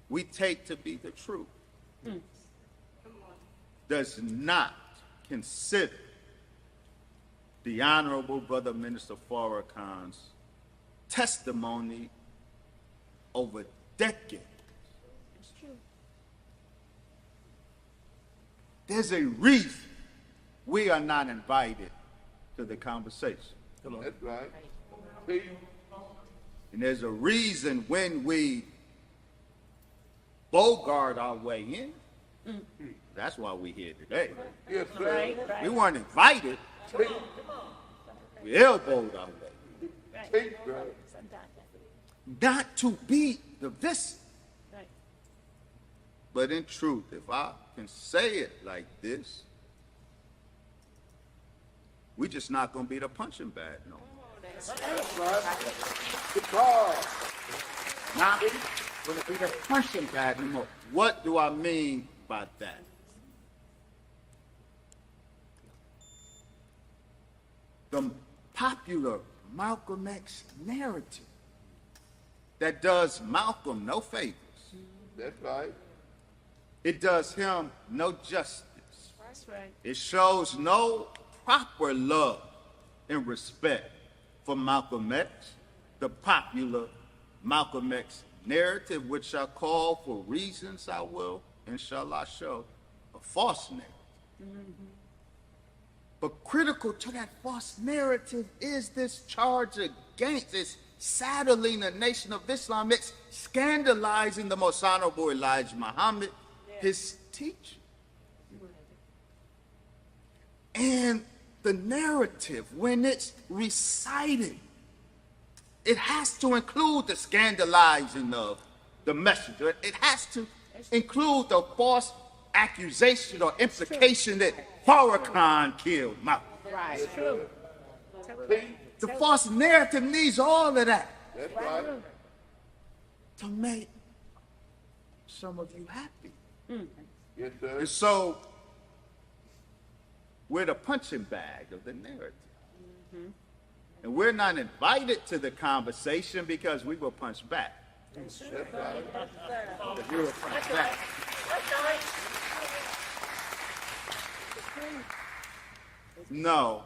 we take to be the truth does not consider the Honorable Brother Minister Farrakhan's testimony over decades. It's true. There's a reason we are not invited to the conversation. That's right. And there's a reason when we bogart our way in, that's why we're here today. Yes, sir. Right. We weren't invited, we elbowed our way. Speak, brother. Not to be divisive, Right. but in truth, if I can say it like this, we just not gonna be the punching bag no more. That's right. Because Not gonna be the punching bag no more. What do I mean by that? The popular Malcolm X narrative that does Malcolm no favors. that's right. It does him no justice. That's right. It shows no proper love and respect for Malcolm X, the popular Malcolm X narrative, which I call, for reasons I will, inshallah, show, a false narrative. But critical to that false narrative is this charge against, this saddling the Nation of Islam, it's scandalizing the Most Honorable Elijah Muhammad, his teacher. And the narrative, when it's recited, it has to include the scandalizing of the messenger. It has to include the false accusation or implication that Farrakhan killed Malcolm. Right. It's true. The false narrative needs all of that That's right. to make some of you happy. Yes, sir. And so, we're the punching bag of the narrative. And we're not invited to the conversation because we will punch back. That's right. Because we will punch back. No,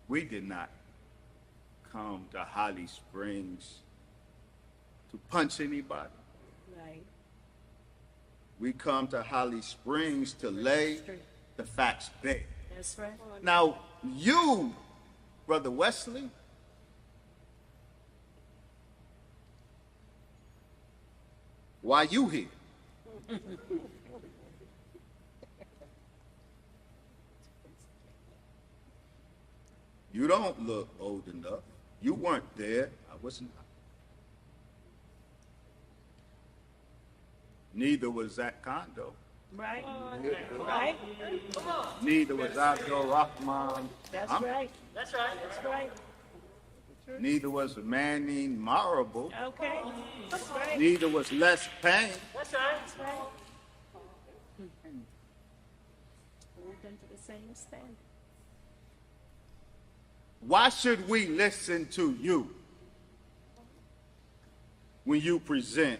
we did not come to Holly Springs to punch anybody. Right. We come to Holly Springs to lay the facts bare. That's right. Now, you, Brother Wesley, why you here? You don't look old enough. You weren't there. I wasn't. Neither was that condo. Right. Right. Neither was Abdul Rahman. That's I'm- right. That's right. That's right. Neither was Manning Marable. Okay. That's right. Neither was Les Payne. That's right. That's right. Moved into the same standard. Why should we listen to you when you present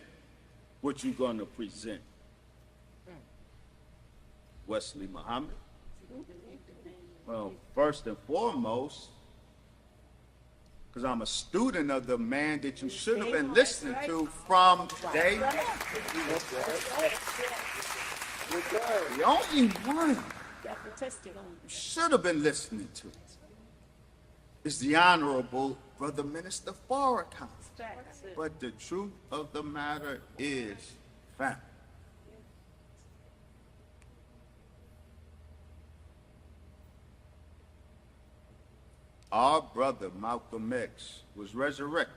what you're going to present? Wesley Muhammad? Well, first and foremost, because I'm a student of the man that you should have been listening to from day one. The only one Got the testimony. you should have been listening to is the Honorable Brother Minister Farrakhan. Facts. But the truth of the matter is, fam, our brother Malcolm X was resurrected.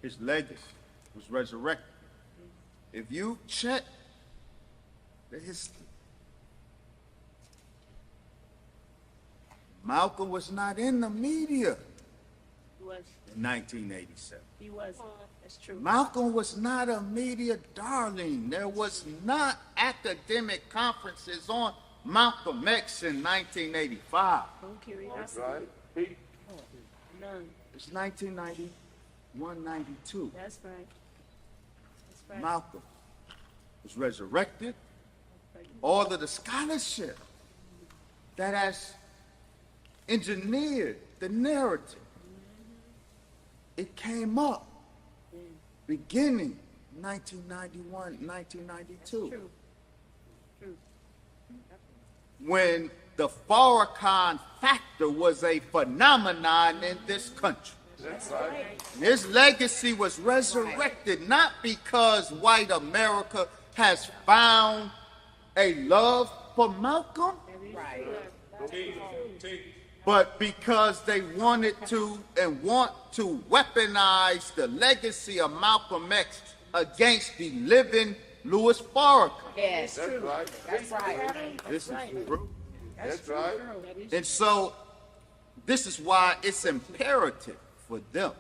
His legacy was resurrected. If you check the history, Malcolm was not in the media He was. in 1987. He was. That's true. Malcolm was not a media darling. There was not academic conferences on Malcolm X in 1985. No That's curiosity. right. Speak. None. It's 1990. 192. That's right. That's right. Malcolm was resurrected. All of the scholarship that has engineered the narrative, it came up beginning 1991, 1992. True. True. When the Farrakhan factor was a phenomenon in this country. That's right. His legacy was resurrected not because white America has found a love for Malcolm, Right. but because they wanted to and want to weaponize the legacy of Malcolm X against the living Louis Farrakhan. Yes, That's right. that's right. This is true. That's right. And so this is why it's imperative for them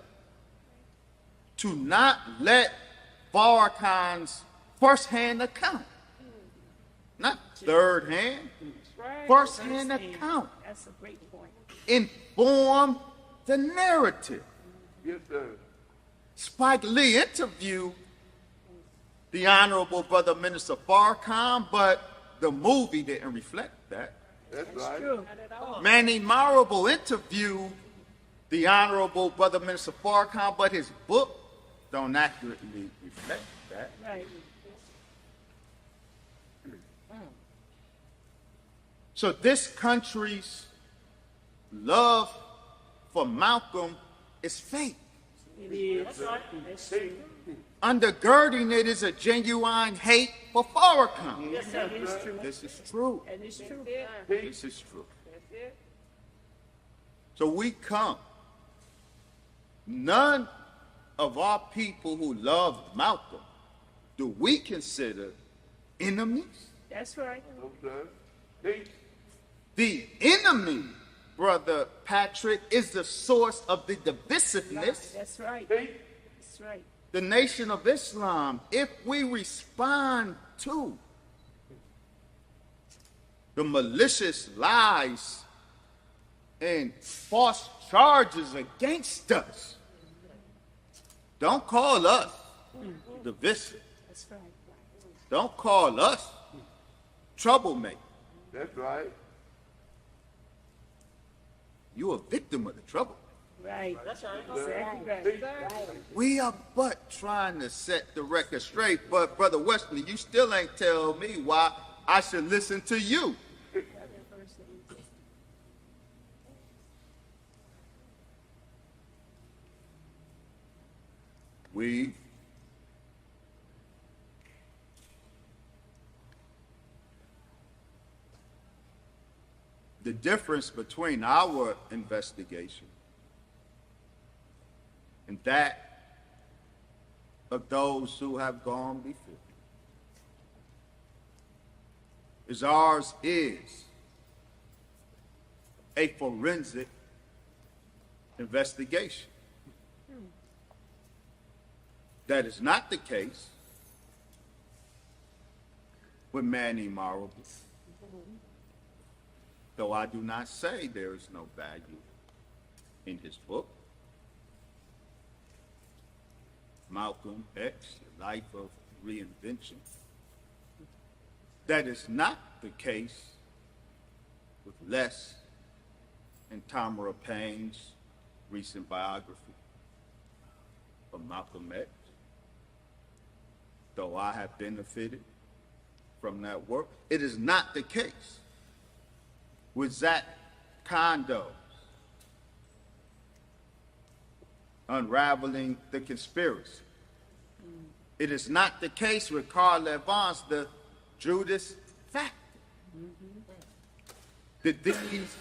to not let Farrakhan's first-hand account, not third-hand, first-hand account, That's a great point. inform the narrative. Yes, sir. Spike Lee interviewed the Honorable Brother Minister Farrakhan, but the movie didn't reflect that. That's right. True. Manny Marable interviewed the Honorable Brother Minister Farrakhan, but his book don't accurately reflect that. Right. So this country's love for Malcolm is fake. It is. That's true. Undergirding it is a genuine hate for Farrakhan. Yes, that is true. This is true. That is true. This is true. So we come. None of our people who loved Malcolm do we consider enemies. That's right. No, sir. Teach. The enemy, Brother Patrick, is the source of the divisiveness. That's right. Teach. That's right. The Nation of Islam, if we respond to the malicious lies and false charges against us, don't call us divisive. That's right. Don't call us troublemakers. That's right. You're a victim of the trouble. Right. That's right. Exactly Teach. right. We are but trying to set the record straight, but Brother Wesley, you still ain't tell me why I should listen to you. We the difference between our investigation and that of those who have gone before is ours is a forensic investigation. That is not the case with Manny Marable. Though I do not say there is no value in his book, Malcolm X, The Life of Reinvention. That is not the case with Les and Tamara Payne's recent biography of Malcolm X. Though I have benefited from that work, it is not the case with Zach Condo's Unraveling the Conspiracy. It is not the case with Carl Levant's The Judas Factor. That these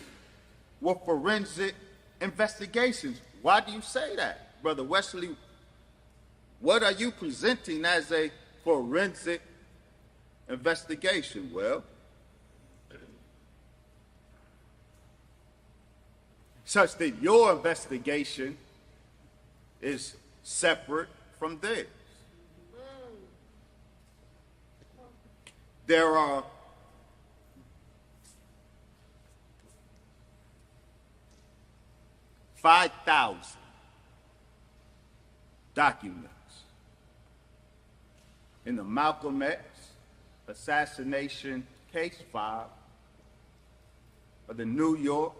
were forensic investigations. Why do you say that, Brother Wesley? What are you presenting as a forensic investigation? Well, such that your investigation is separate from theirs. There are $5,000 documents in the Malcolm X assassination case file of the New York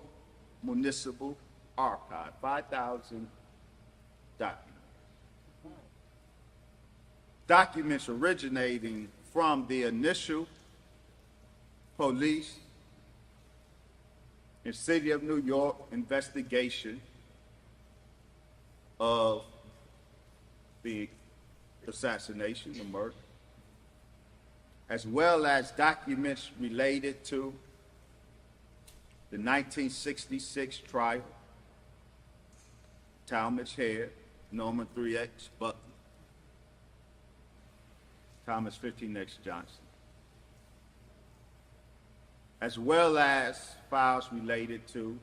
Municipal Archive, 5,000 documents. Documents originating from the initial police and City of New York investigation of the assassination, the murder, as well as documents related to the 1966 trial, Talmadge Hare, Norman 3X Butler, Thomas 15X Johnson, as well as files related to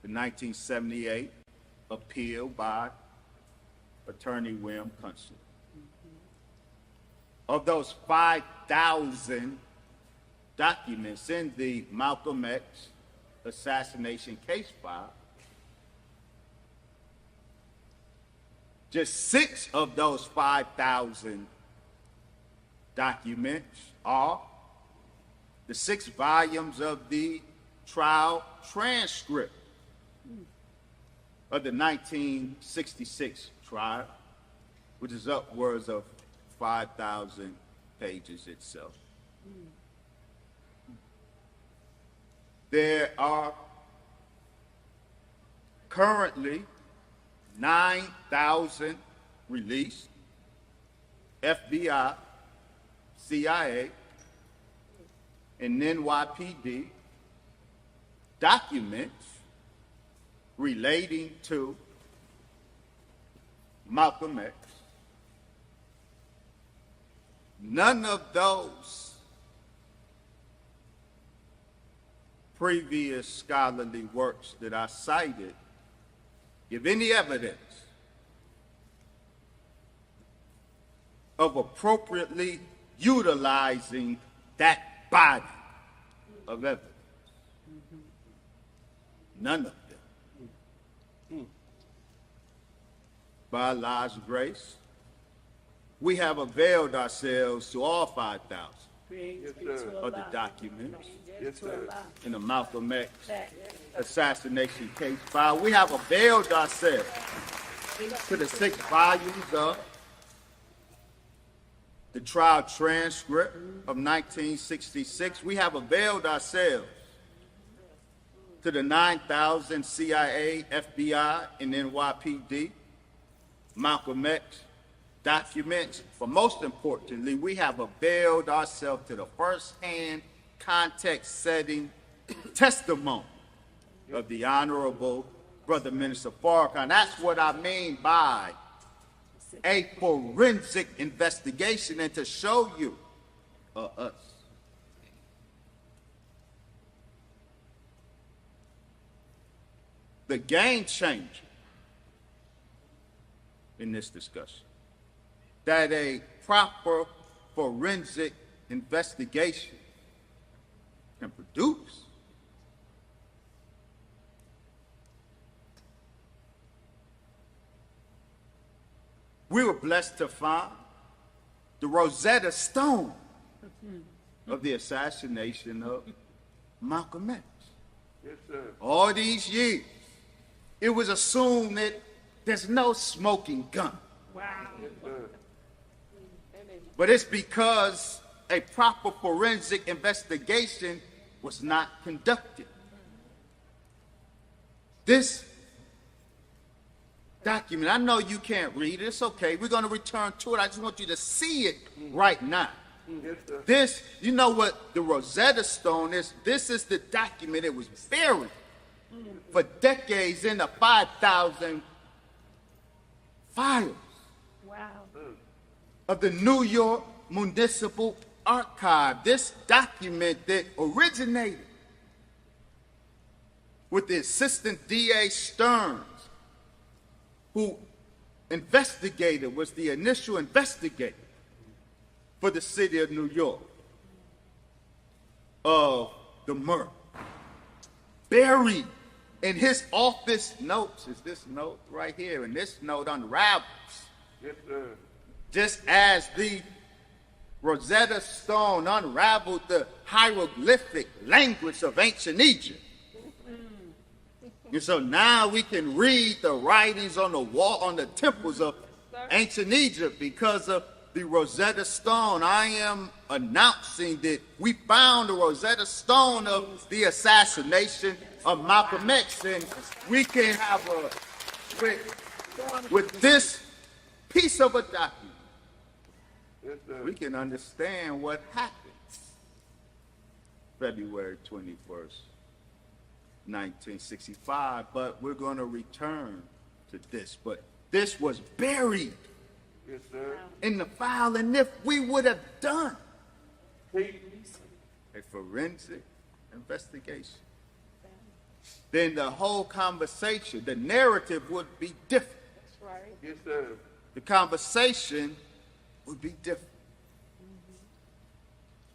the 1978 appeal by Attorney William Kunstler. Of those 5,000 documents in the Malcolm X assassination case file, just 6 of those 5,000 documents are the 6 volumes of the trial transcript of the 1966 trial, which is upwards of 5,000 pages itself. There are currently 9,000 released FBI, CIA, and NYPD documents relating to Malcolm X. None of those previous scholarly works that I cited give any evidence of appropriately utilizing that body of evidence. None of them. By Allah's grace, we have availed ourselves to all 5,000 of the documents in the Malcolm X assassination case file. We have availed ourselves to the 6 volumes of the trial transcript of 1966. We have availed ourselves to the 9,000 CIA, FBI, and NYPD Malcolm X documents, but most importantly, we have availed ourselves to the first-hand context-setting testimony of the Honorable Brother Minister Farrakhan. That's what I mean by a forensic investigation, and to show you us. The game changer in this discussion, that a proper forensic investigation can produce, we were blessed to find the Rosetta Stone of the assassination of Malcolm X. Yes, sir. All these years, it was assumed that there's no smoking gun. Wow. Yes, sir. But it's because a proper forensic investigation was not conducted. This document, I know you can't read it, it's okay. We're going to return to it. I just want you to see it right now. Yes, sir. This, you know what the Rosetta Stone is? This is the document. It was buried for decades in the 5,000 files Wow. of the New York Municipal Archive. This document that originated with the Assistant DA Stearns, who investigated, was the initial investigator for the city of New York of the murder. Buried in his office notes is this note right here, and this note unravels. Yes, sir. Just as the Rosetta Stone unraveled the hieroglyphic language of ancient Egypt. And so now we can read the writings on the wall, on the temples of ancient Egypt because of the Rosetta Stone. I am announcing that we found the Rosetta Stone of the assassination of Malcolm X, and we can have with this piece of a document, Yes, sir. we can understand what happened February 21st, 1965, but we're going to return to this. But this was buried Yes, sir. in the file, and if we would have done Peace. a forensic investigation, then the whole conversation, the narrative would be different. That's right. Yes, sir. The conversation would be different.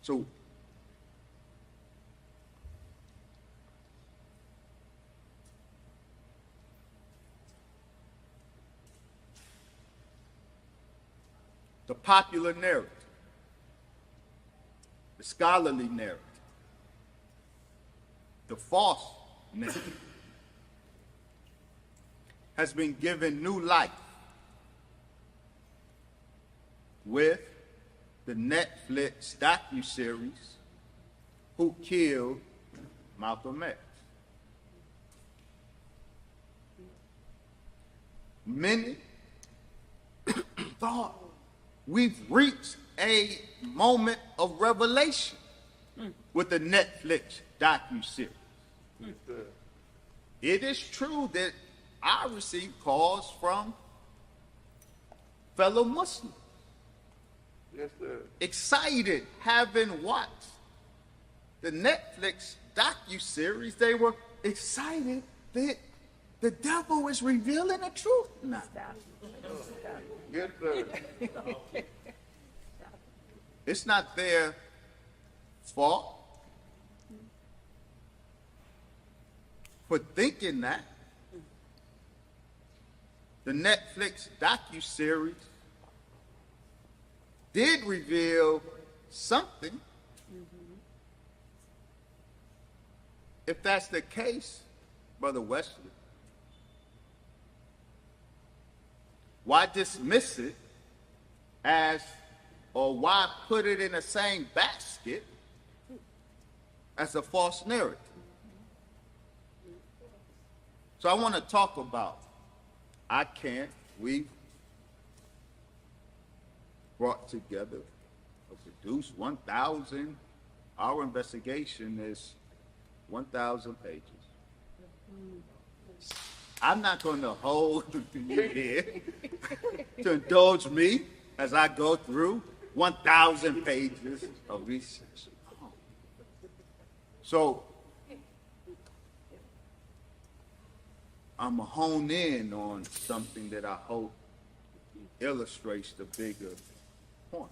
So the popular narrative, the scholarly narrative, the false narrative has been given new life with the Netflix docuseries Who Killed Malcolm X. Many thought we've reached a moment of revelation with the Netflix docuseries. Yes, sir. It is true that I received calls from fellow Muslims, Yes, sir. excited having watched the Netflix docuseries. They were excited that the devil is revealing the truth now. Stop. Stop. Yes, sir. It's not their fault for thinking that. The Netflix docuseries did reveal something. If that's the case, Brother Wesley, why dismiss it as, or why put it in the same basket as a false narrative? So I want to talk about, we've brought together or produced 1,000, our investigation is 1,000 pages. I'm not going to hold you here to indulge me as I go through 1,000 pages of research. So I'm going to hone in on something that I hope illustrates the bigger point.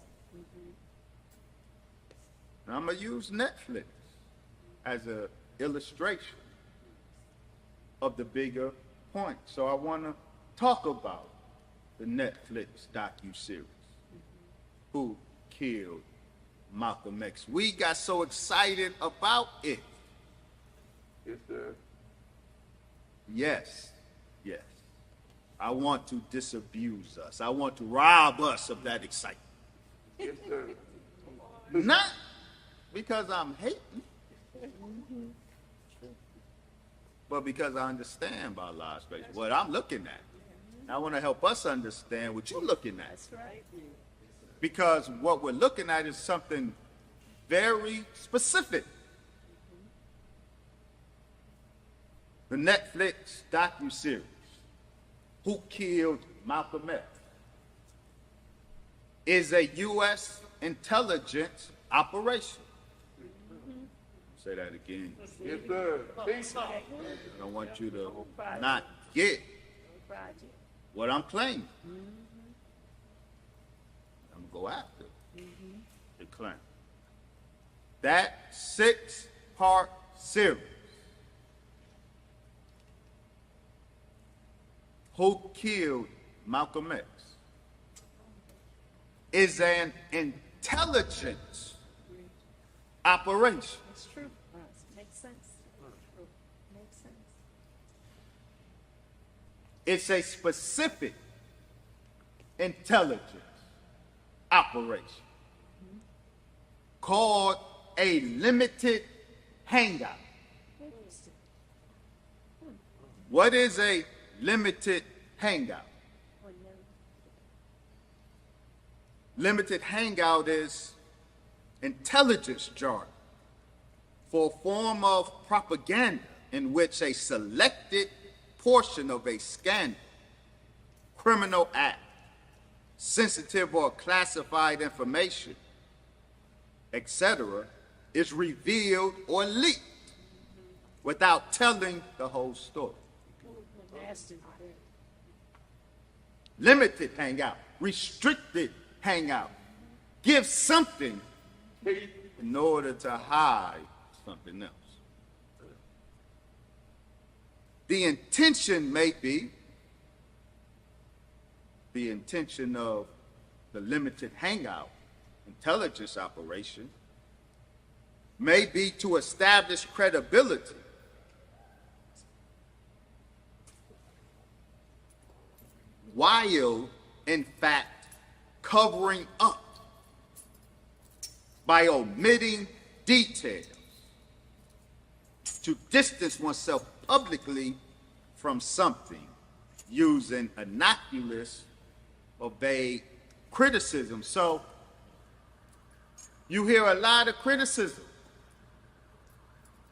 And I'm going to use Netflix as an illustration of the bigger point. So I want to talk about the Netflix docuseries, Who Killed Malcolm X. We got so excited about it. Yes, sir. Yes, yes. I want to disabuse us. I want to rob us of that excitement. Yes, sir. Not because I'm hating, but because I understand biological what I'm looking at. And I want to help us understand what you're looking at. That's right. Because what we're looking at is something very specific. The Netflix docuseries, Who Killed Malcolm X, is a U.S. intelligence operation. Say that again. Yes, sir. Peace. I don't want you to not get Project. what I'm claiming. I'm going to go after the claim. That 6-part series Who Killed Malcolm X is an intelligence operation. It's true. Makes sense. True. Makes sense. It's a specific intelligence operation called a limited hangout. Interesting. What is a limited hangout? Or no. Limited hangout is intelligence jargon for a form of propaganda in which a selected portion of a scandal, criminal act, sensitive or classified information, etc., is revealed or leaked without telling the whole story. Nasty. Limited hangout, restricted hangout, give something in order to hide something else. The intention may be the intention of the limited hangout intelligence operation may be to establish credibility while in fact covering up by omitting details to distance oneself publicly from something using innocuous or vague criticism. So you hear a lot of criticism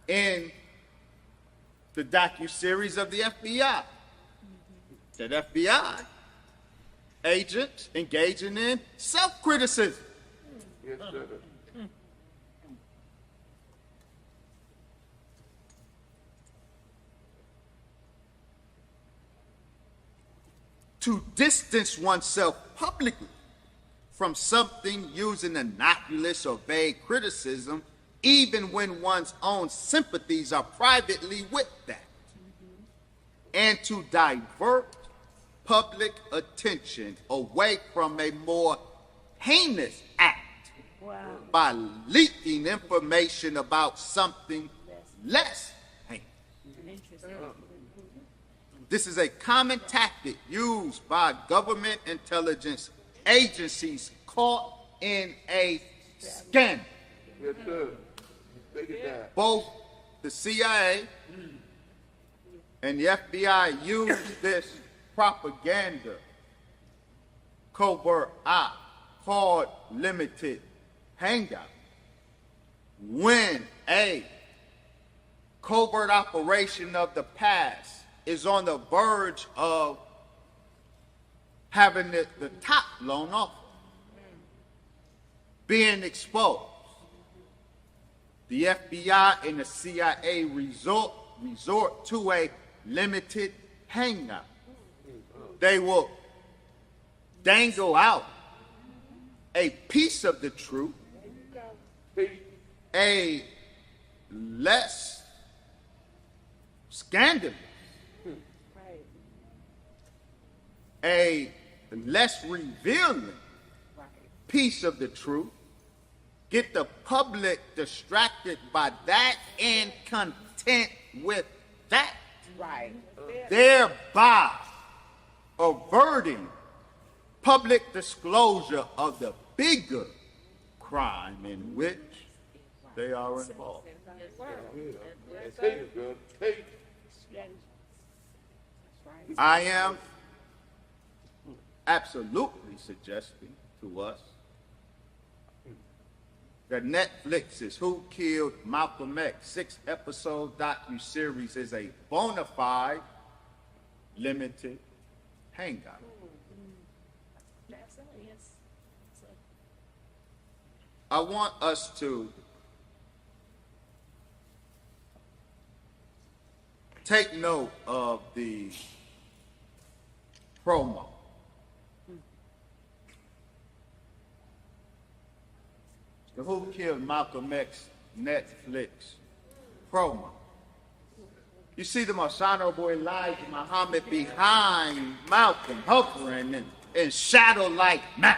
in the docuseries of the FBI. That FBI agents engaging in self-criticism. Yes, sir. To distance oneself publicly from something using innocuous or vague criticism, even when one's own sympathies are privately with that, and to divert public attention away from a more heinous act Wow. by leaking information about something less heinous. Interesting. This is a common tactic used by government intelligence agencies caught in a scandal. Yes, sir. Take it down. Both the CIA and the FBI use this propaganda covert op called limited hangout when a covert operation of the past is on the verge of having the top blown off, being exposed. The FBI and the CIA resort to a limited hangout. They will dangle out a piece of the truth, a less scandalous, Right. a less revealing Right. piece of the truth, get the public distracted by that and content with that, Right. thereby averting public disclosure of the bigger crime in which they are involved. Take it, girl. Take it. Strategy. That's right. I am absolutely suggesting to us that Netflix's Who Killed Malcolm X 6-episode docuseries is a bona fide limited hangout. Absolutely, yes. So, I want us to take note of the promo. The Who Killed Malcolm X Netflix promo. You see the most honorable Elijah Muhammad behind Malcolm, hovering in shadow-like manner.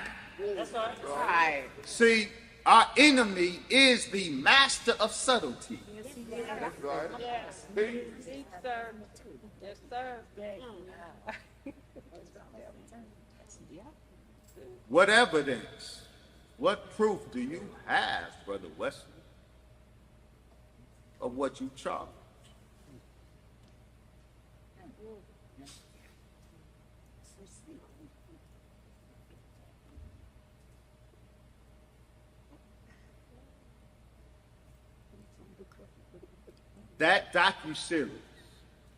That's right. Right. See, our enemy is the master of subtlety. That's right. Yes. Teach. Teach, sir. Yes, sir. What evidence, what proof do you have, Brother Wesley, of what you charge? That docuseries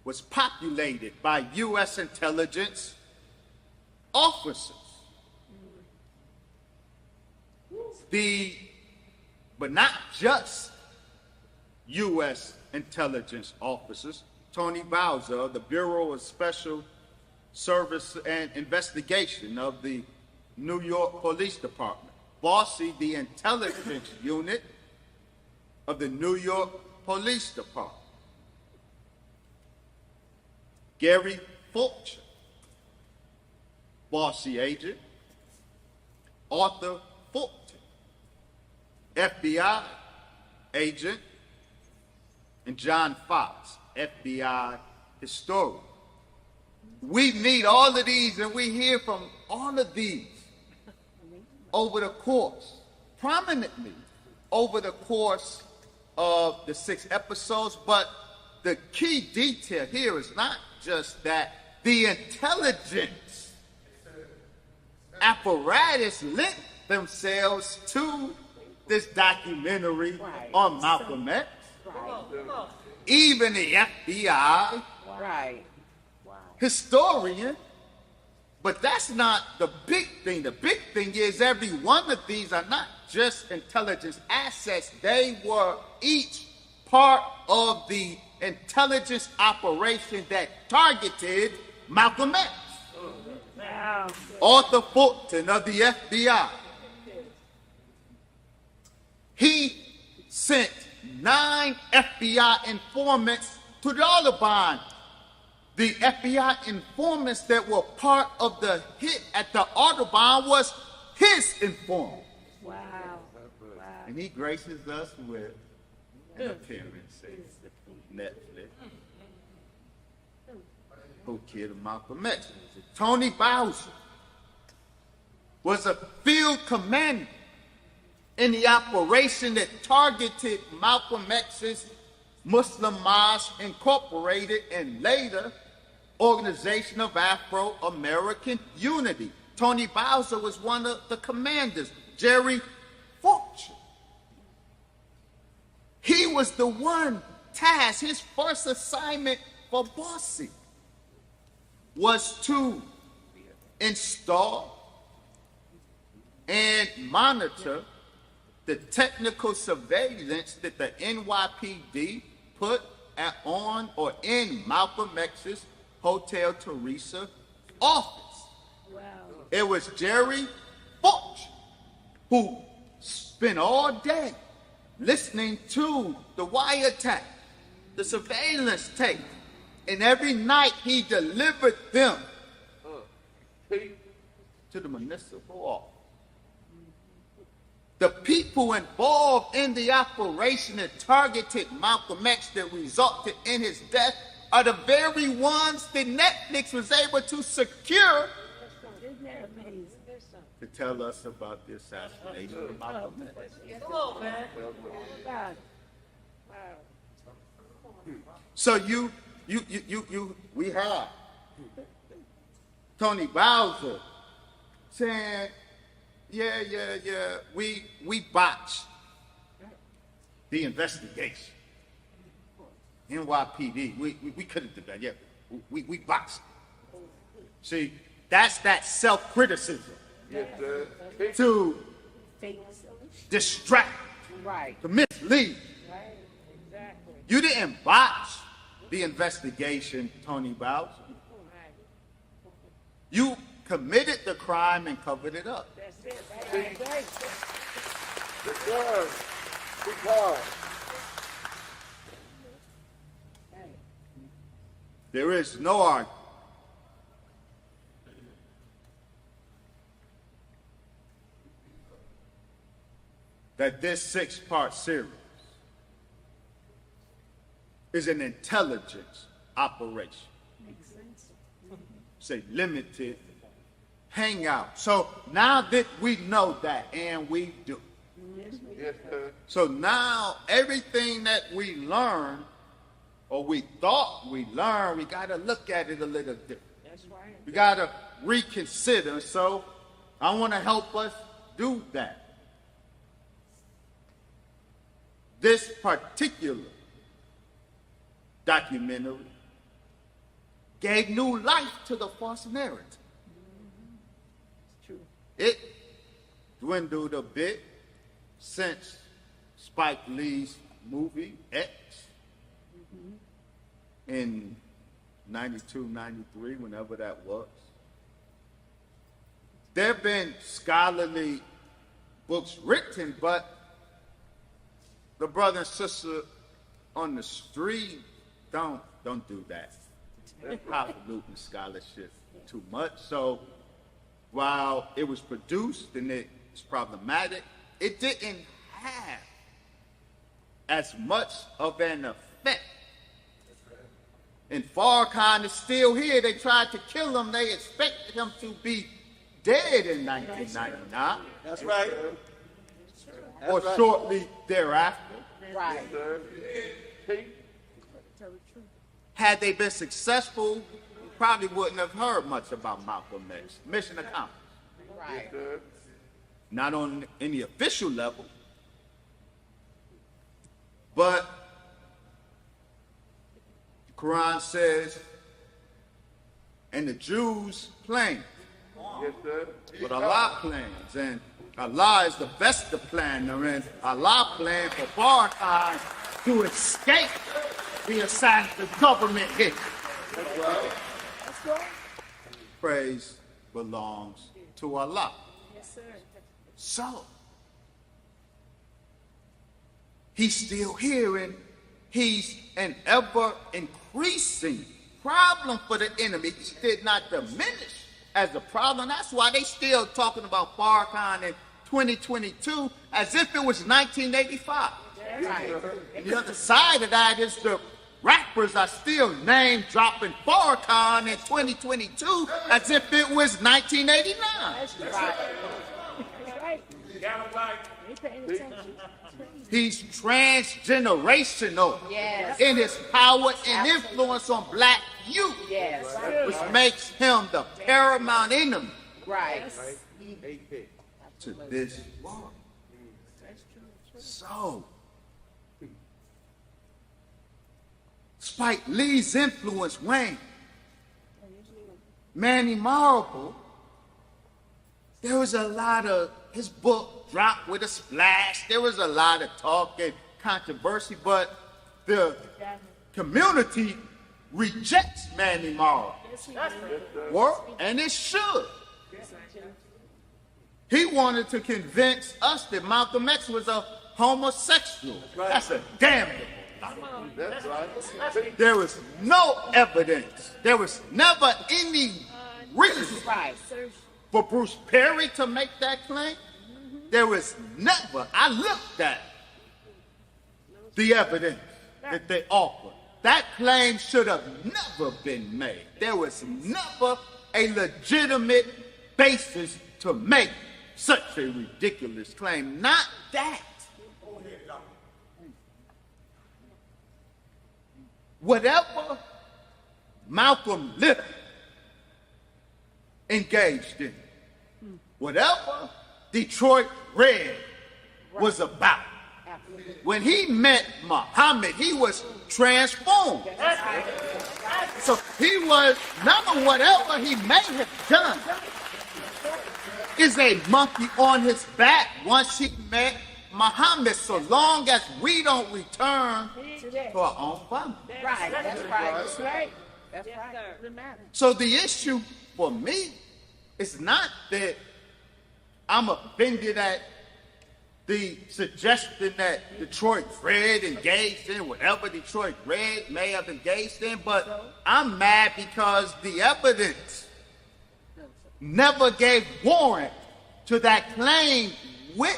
was populated by U.S. intelligence officers. But not just U.S. intelligence officers. Tony Bowser of the Bureau of Special Service and Investigation of the New York Police Department. Bossy, the intelligence unit of the New York Police Department. Gary Fulcher, Bossy agent. Arthur Fulton, FBI agent. And John Fox, FBI historian. We meet all of these and we hear from all of these over the course, prominently over the course of the 6 episodes, but the key detail here is not just that the intelligence apparatus linked themselves to this documentary on Malcolm X. Even the FBI historian, but that's not the big thing. The big thing is every one of these are not just intelligence assets. They were each part of the intelligence operation that targeted Malcolm X. Wow. Arthur Fulton of the FBI. He sent 9 FBI informants to the Audubon. The FBI informants that were part of the hit at the Audubon was his informant. Wow. Wow. And he graces us with an appearance in Netflix. Who killed Malcolm X? Tony Bowser was a field commander in the operation that targeted Malcolm X's Muslim Mosque Incorporated and later Organization of Afro-American Unity. Tony Bowser was one of the commanders. Jerry Fulcher. He was the one tasked, his first assignment for Bossy was to install and monitor the technical surveillance that the NYPD put on or in Malcolm X's Hotel Teresa office. Wow. It was Jerry Fulcher who spent all day listening to the wiretap, the surveillance tape, and every night he delivered them to the municipal office. The people involved in the operation that targeted Malcolm X that resulted in his death are the very ones that Netflix was able to secure Isn't that amazing? to tell us about the assassination of Malcolm X. Come on, man. God. Wow. So we have Tony Bowser saying, yeah, we botched the investigation. NYPD, we couldn't do that. Yeah, we botched it. See, that's that self-criticism Yes, sir. to Fake. distract, Right. to mislead. Right. Exactly. You didn't botch the investigation, Tony Bowser. Right. You committed the crime and covered it up. That's it. Right. Right. Yes, sir. Big hard. There is no argument that this 6-part series is an intelligence operation. Makes sense. It's a limited hangout. So now that we know that, and we do. Yes, sir. So now everything that we learn, or we thought we learned, we got to look at it a little different. That's right. We got to reconsider. So I want to help us do that. This particular documentary gave new life to the false narrative. It's true. It dwindled a bit since Spike Lee's movie X in 92, 93, whenever that was. There have been scholarly books written, but the brother and sister on the street don't do that. They're highfalutin scholarship too much. So while it was produced and it's problematic, it didn't have as much of an effect. And Farrakhan is still here. They tried to kill him. They expected him to be dead in 1999. That's right. Or right. shortly thereafter. Right. Sir. Take Tell the truth. Had they been successful, we probably wouldn't have heard much about Malcolm X. Mission accomplished. Right. sir. Not on any official level, but the Quran says, and the Jews plan, Yes, sir. but Allah plans, and Allah is the best of planner, and Allah planned for Farrakhan to escape the assassin government hit. Let's go. Praise belongs to Allah. Yes, sir. So, he's still here, and he's an ever-increasing problem for the enemy. He did not diminish as a problem. That's why they still talking about Farrakhan in 2022 as if it was 1985. Right. And the other side of that is the rappers are still name-dropping Farrakhan in 2022 as if it was 1989. That's right. Right. That's right. Ain't paying attention. He's transgenerational Yes. in his power and influence on black youth, Yes. which makes him the paramount enemy Right. to this world. So, Spike Lee's influence waned. Manny Marable, there was a lot of, his book dropped with a splash. There was a lot of talk and controversy, but the community rejects Manny Marable. Work, and it should. He wanted to convince us that Malcolm X was a homosexual. That's a damn good lie. That's right. There was no evidence. There was never any reason Right. for Bruce Perry to make that claim. There was never, I looked at the evidence that they offered. That claim should have never been made. There was never a legitimate basis to make such a ridiculous claim. Not that. Whatever Malcolm Little engaged in, whatever Detroit Red was about, when he met Muhammad, he was transformed. So he was, number whatever he may have done, is a monkey on his back once he met Muhammad, so long as we don't return to our own family. Right. That's right. That's right. That's Yes, right. sir. Doesn't matter. So the issue for me is not that I'm offended at the suggestion that Detroit Red engaged in whatever Detroit Red may have engaged in, but I'm mad because the evidence never gave warrant to that claim, which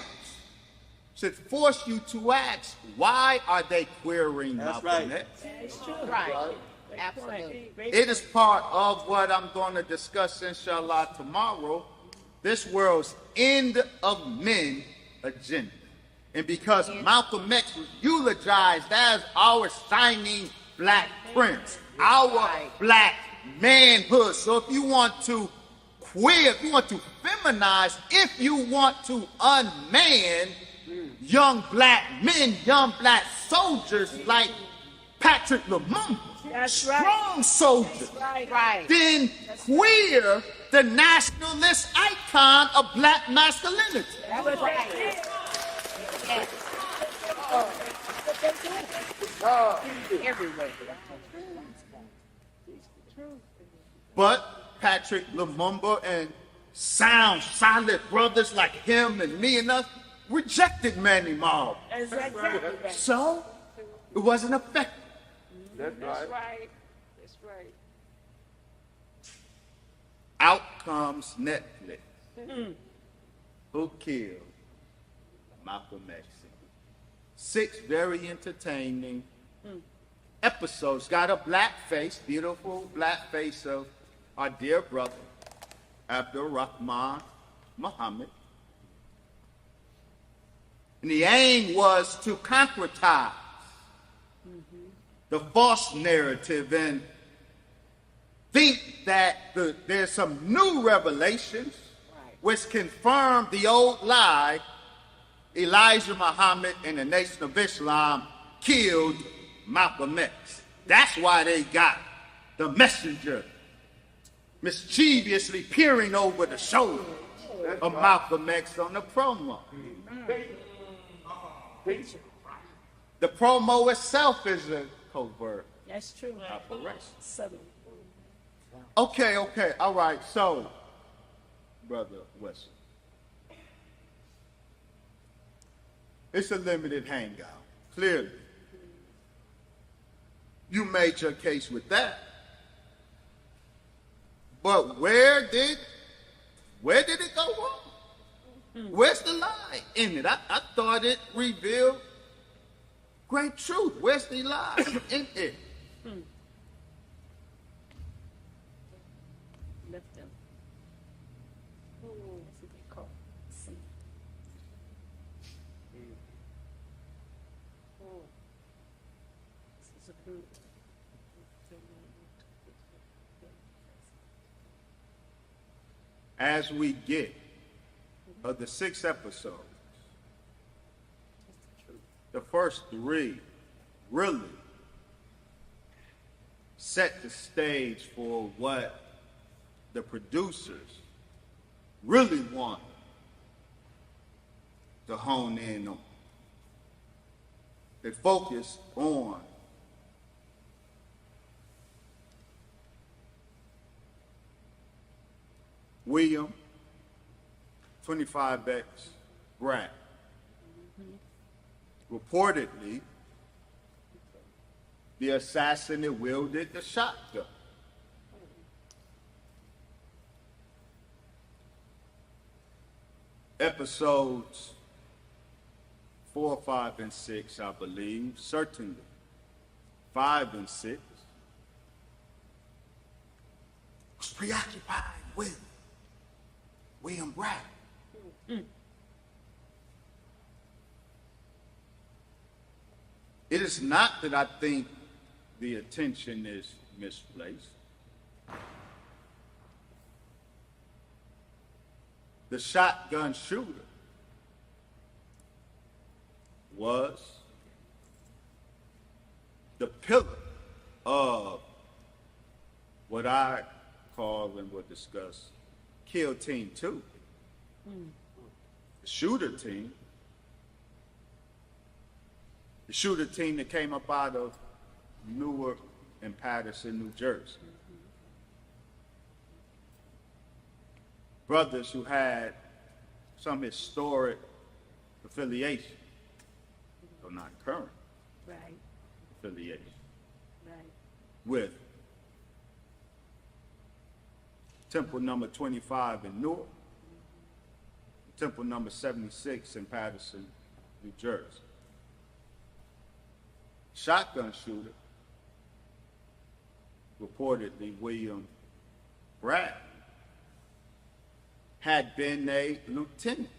should force you to ask, why are they querying Malcolm X? It's true. Right. Absolutely. It is part of what I'm going to discuss, inshallah, tomorrow, this world's end of men agenda. And because Malcolm X was eulogized as our shining black prince, our black manhood. So if you want to queer, if you want to feminize, if you want to unman young black men, young black soldiers like Patrick Lumumba, That's right. strong soldiers, Right. then queer the nationalist icon of black masculinity. That's right. Yes. Everywhere. But Patrick Lumumba and sound, solid brothers like him and me and us rejected Manny Marley. That's exactly right. So it wasn't effective. That's right. Right. That's right. Out comes Netflix. Who killed Malcolm X? 6 very entertaining episodes. Got a black face, beautiful black face of our dear brother, Wesley Muhammad. And the aim was to concretize the false narrative and think that there's some new revelations which confirm the old lie. Elijah Muhammad and the Nation of Islam killed Malcolm X. That's why they got the messenger mischievously peering over the shoulder of Malcolm X on the promo. The promo itself is a covert That's true. operation. Subtle. Okay, all right. So, Brother Wesley, it's a limited hangout. Clearly, you made your case with that. But where did it go wrong? Where's the lie in it? I thought it revealed great truth. Where's the lie in it? Left them. That's what they call sin. This is a group. As we get of the 6 episodes, the first 3 really set the stage for what the producers really want to hone in on. They focus on William 25X Grant. Reportedly, the assassin that wielded the shotgun. Episodes 4, 5, and 6, I believe, certainly 5 and 6, was preoccupied with William Grant. It is not that I think the attention is misplaced. The shotgun shooter was the pillar of what I call and will discuss Kill Team 2. The shooter team. The shooter team that came up out of Newark and Patterson, New Jersey. Brothers who had some historic affiliation, so not current Right, affiliation, right. with Temple number 25 in Newark, Temple number 76 in Patterson, New Jersey. Shotgun shooter, reportedly William Bradley, had been a lieutenant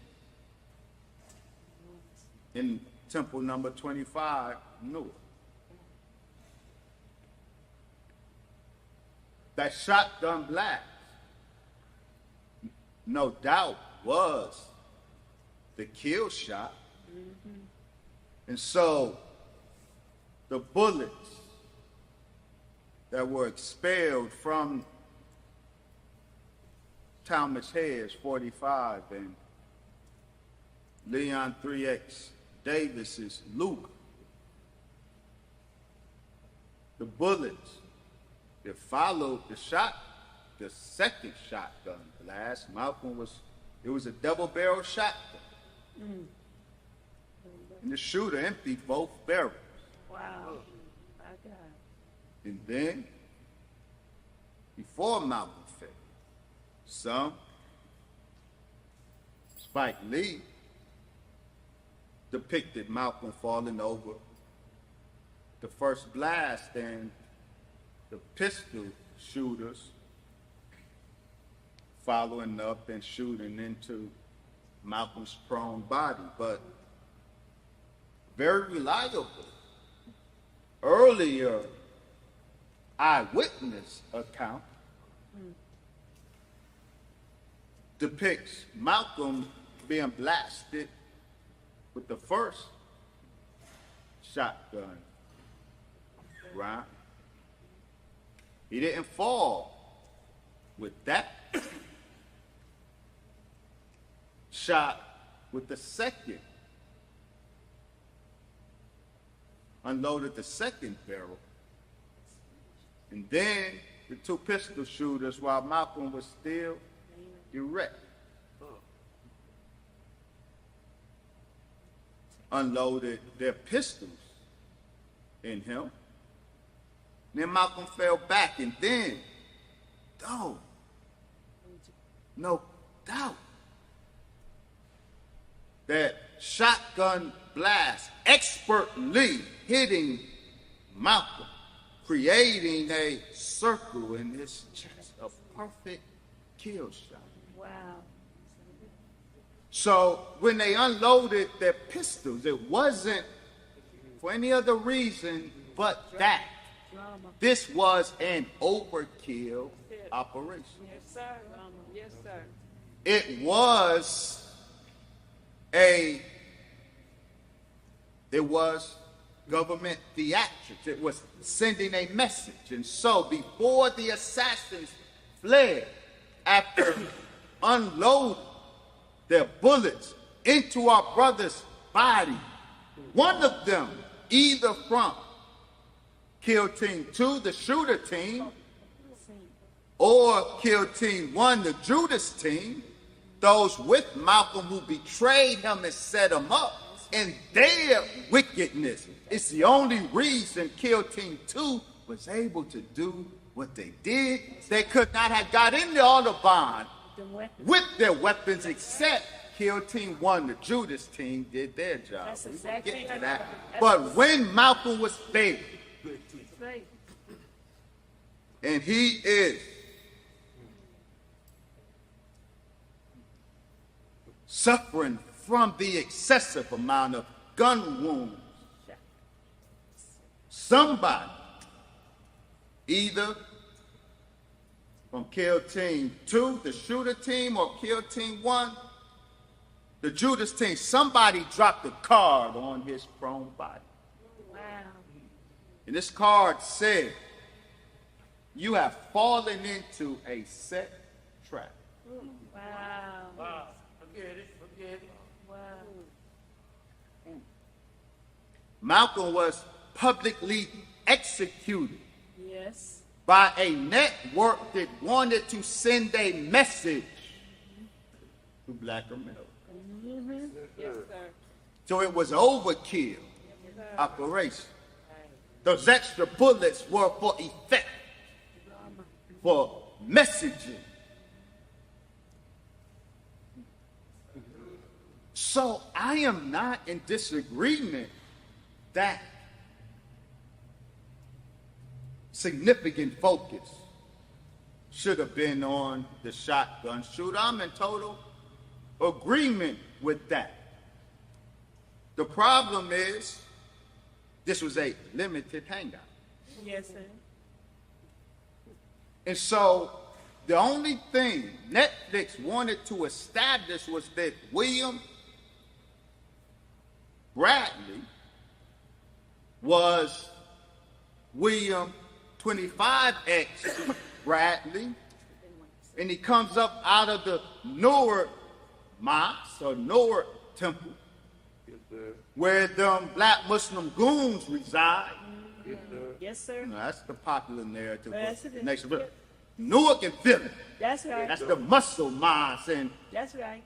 in Temple number 25, Newark. That shotgun blast, no doubt, was the kill shot. And so the bullets that were expelled from Talmadge Hayes 45 and Leon 3X Davis's Luke, the bullets that followed the second shotgun blast, it was a double-barrel shotgun. And the shooter emptied both barrels. Wow. My God. And then, before Malcolm fell, Spike Lee depicted Malcolm falling over the first blast and the pistol shooters following up and shooting into Malcolm's prone body. But very reliable earlier eyewitness account depicts Malcolm being blasted with the first shotgun round. He didn't fall with that shot with the second. Unloaded the second barrel. And then the two pistol shooters, while Malcolm was still erect, unloaded their pistols in him. Then Malcolm fell back, and then, no doubt, that shotgun blast expertly hitting Malcolm, creating a circle in his chest, a perfect kill shot. Wow. So when they unloaded their pistols, it wasn't for any other reason but that. Drama. This was an overkill operation. Yes, sir. Drama. Yes, sir. It was government theatrics. It was sending a message. And so before the assassins fled after unloading their bullets into our brother's body, one of them, either from Kill Team 2, the shooter team, or Kill Team 1, the Judas team, those with Malcolm who betrayed him and set him up, in their wickedness. It's the only reason Kill Team 2 was able to do what they did. They could not have got in the Autobahn with their weapons, except Kill Team 1, the Judas team, did their job. That's We will exactly get to right. that. But when Malcolm was there, Right. and he is suffering from the excessive amount of gun wounds, somebody, either from Kill Team 2, the shooter team, or Kill Team 1, the Judas team, somebody dropped a card on his prone body. Wow. And this card said, "You have fallen into a set trap." Wow. Wow. Forget it. Wow. Malcolm was publicly executed Yes. by a network that wanted to send a message to Black America. Yes, sir. So it was overkill operation. Those extra bullets were for effect, for messaging. So I am not in disagreement that significant focus should have been on the shotgun shooter. I'm in total agreement with that. The problem is this was a limited hangout. Yes, sir. And so the only thing Netflix wanted to establish was that William Bradley was William 25X Bradley, and he comes up out of the Newark mosque or Newark temple, Yes, sir. where them black Muslim goons reside. Yes, sir. Yes, sir. Now, that's the popular narrative Yes, of it is. nation. But Newark and Philly, That's right. that's the muscle mosque, and That's right.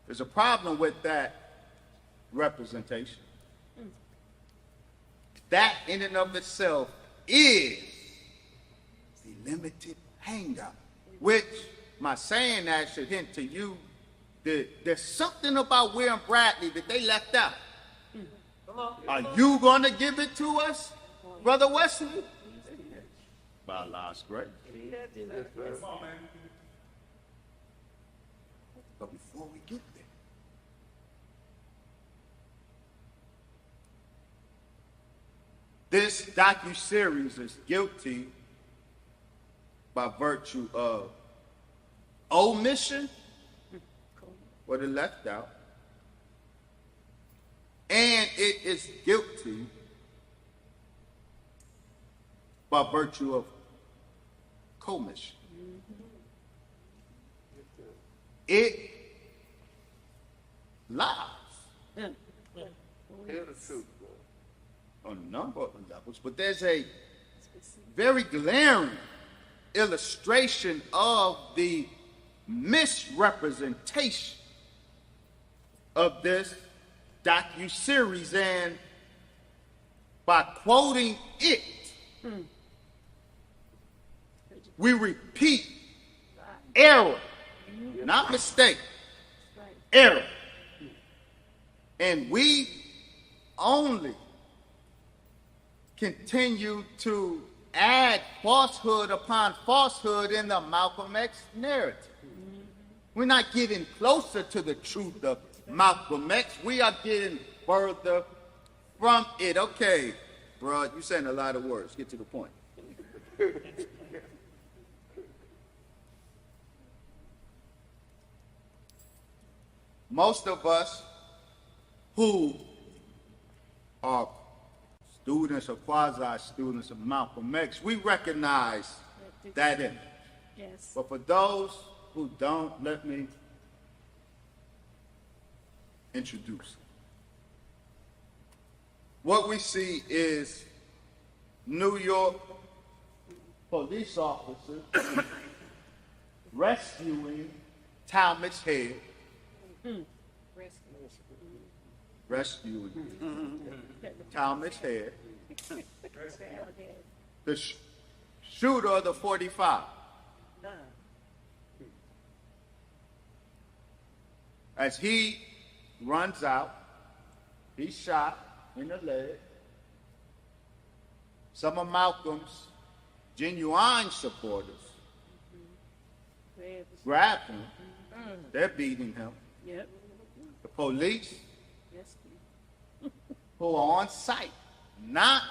there's a problem with that representation. That in and of itself is the limited hangout, which my saying that should hint to you that there's something about William Bradley that they left out. Are you going to give it to us, Brother Wesley? By Allah's grace. Yes, sir. But before we get there, this docuseries is guilty by virtue of omission, what it left out, and it is guilty by virtue of commission. It lies Tell the truth, bro. on a number of levels, but there's a very glaring illustration of the misrepresentation of this docuseries, and by quoting it, we repeat error, not mistake, error. And we only continue to add falsehood upon falsehood in the Malcolm X narrative. We're not getting closer to the truth of Malcolm X. We are getting further from it. Okay, bro, you're saying a lot of words. Get to the point. Most of us who are students or quasi-students of Malcolm X, we recognize that image. Yes. But for those who don't, let me introduce. What we see is New York police officers rescuing Talmadge Head, rescuing Talmadge Head, the shooter of the 45. As he runs out, he's shot in the leg. Some of Malcolm's genuine supporters grab him. They're beating him. Yep. The police, Yes. who are on site, not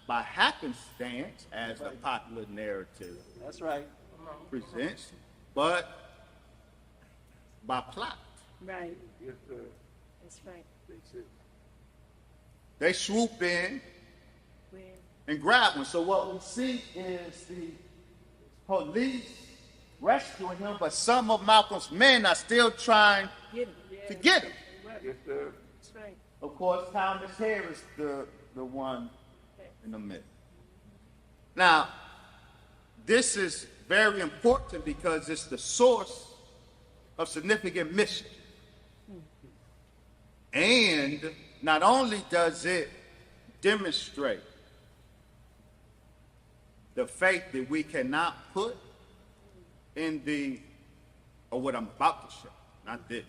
by happenstance, as the popular narrative That's right. presents, but by plot. Right. Yes, sir. That's right. That's it. They swoop in Where? and grab him. So what we see is the police rescuing him, but some of Malcolm's men are still trying Get him. Yeah. to get him. Yes, sir. That's right. Of course, Talmadge Head is the one in the middle. Now, this is very important because it's the source of significant mischief. And not only does it demonstrate the faith that we cannot put in or what I'm about to show, not this,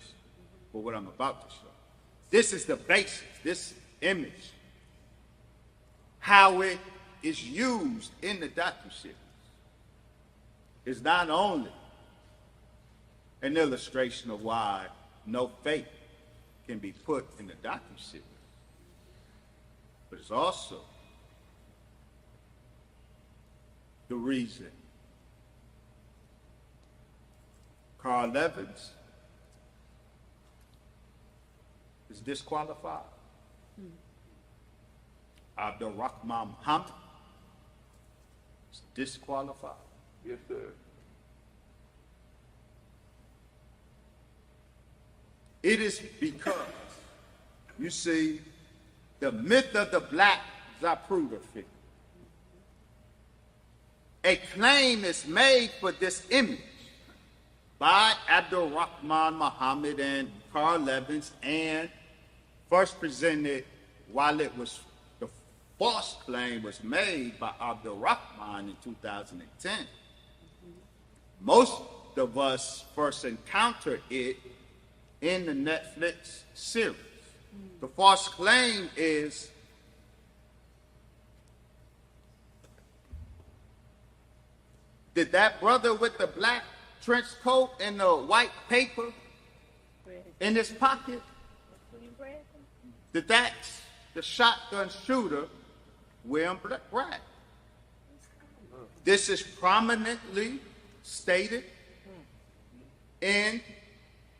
but what I'm about to show. This is the basis, this image, how it is used in the docuseries is not only an illustration of why no faith can be put in the docuseries, but it's also the reason Carl Evans is disqualified. Abdul Rahman Muhammad is disqualified. Yes, sir. It is because, you see, the myth of the black Zapruder figure. A claim is made for this image by Abdul Rahman Muhammad and Carl Evans, and first presented while it was the false claim was made by Abdul Rahman in 2010. Most of us first encountered it in the Netflix series. The false claim is did that brother with the black trench coat and the white paper in his pocket, that's the shotgun shooter, William Bragg? This is prominently stated in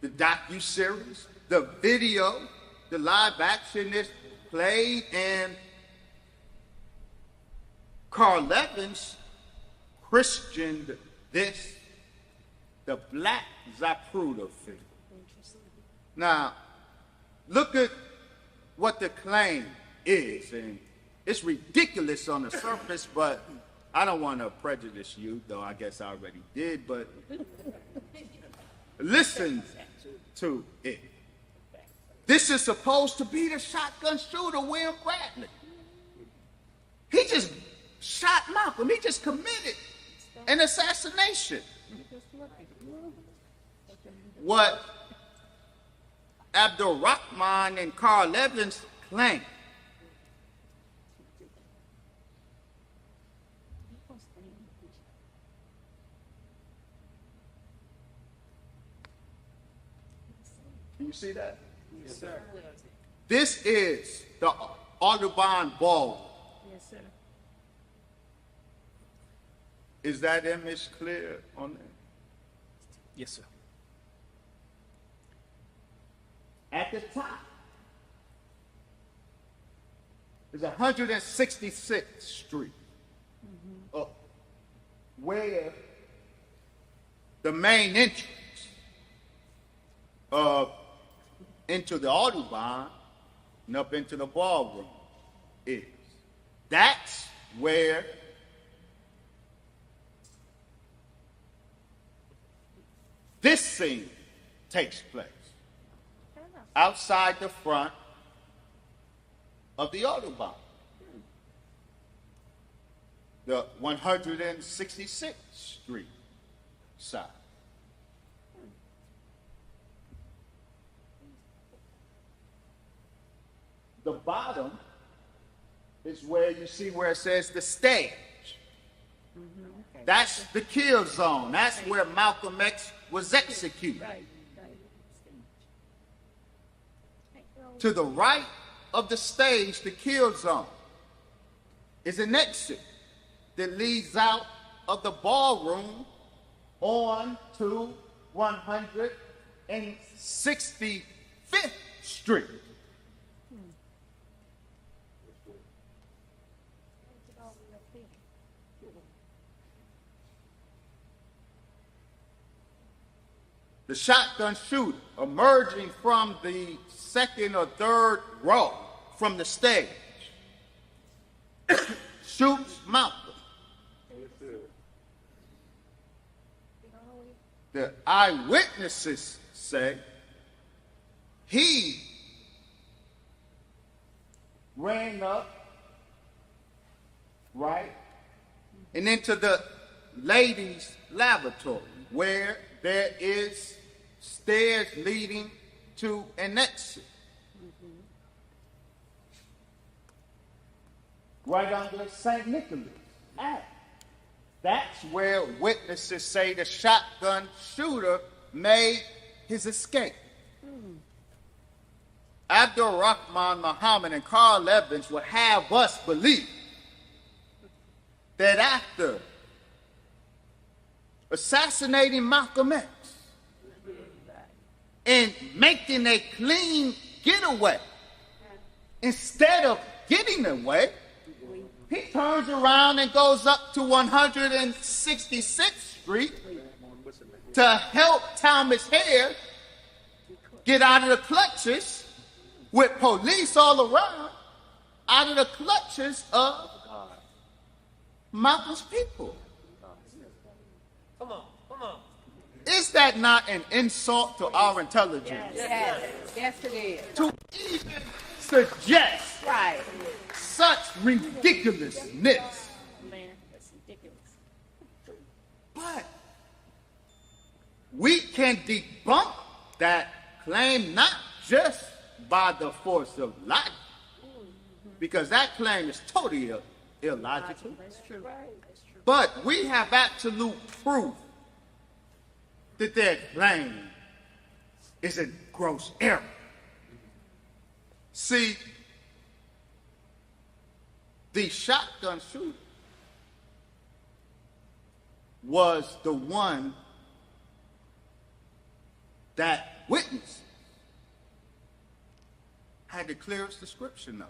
the docuseries. The video, the live action is played, and Carl Evans christened this the Black Zapruder figure. Now, look at what the claim is, and it's ridiculous on the surface, but I don't want to prejudice you, though I guess I already did, but listen to it. This is supposed to be the shotgun shooter, William Bradley. He just shot Malcolm. He just committed an assassination. What Abdul Rahman and Carl Evans claim Can you see that? Yes, sir. This is the Audubon Ball. Yes, sir. Is that image clear on there? Yes, sir. At the top is 166th Street, where the main entrance into the Audubon and up into the ballroom is. That's where this scene takes place. Outside the front of the Audubon, the 166th Street side. The bottom is where you see where it says the stage. That's the kill zone. That's where Malcolm X was executed. Right. To the right of the stage, the kill zone, is an exit that leads out of the ballroom on to 165th Street. The shotgun shooter emerging from the second or third row from the stage shoots Malcolm. the eyewitnesses say he ran up, right, and into the ladies' lavatory where there is stairs leading to an exit. Right under St. Nicholas Act. That's where witnesses say the shotgun shooter made his escape. Abdul Rahman Muhammad and Carl Evans would have us believe that after assassinating Malcolm X and making a clean getaway, instead of getting away, he turns around and goes up to 166th Street to help Thomas Hare get out of the clutches, with police all around, out of the clutches of Malcolm's people. Come on, come on. Is that not an insult to our intelligence? Yes, it is. To even suggest Right. such ridiculousness. Man, that's ridiculous. But we can debunk that claim not just by the force of logic, because that claim is totally illogical. That's true. That's true. But we have absolute proof that their claim is a gross error. See, the shotgun shooter was the one that witnessed had the clearest description of,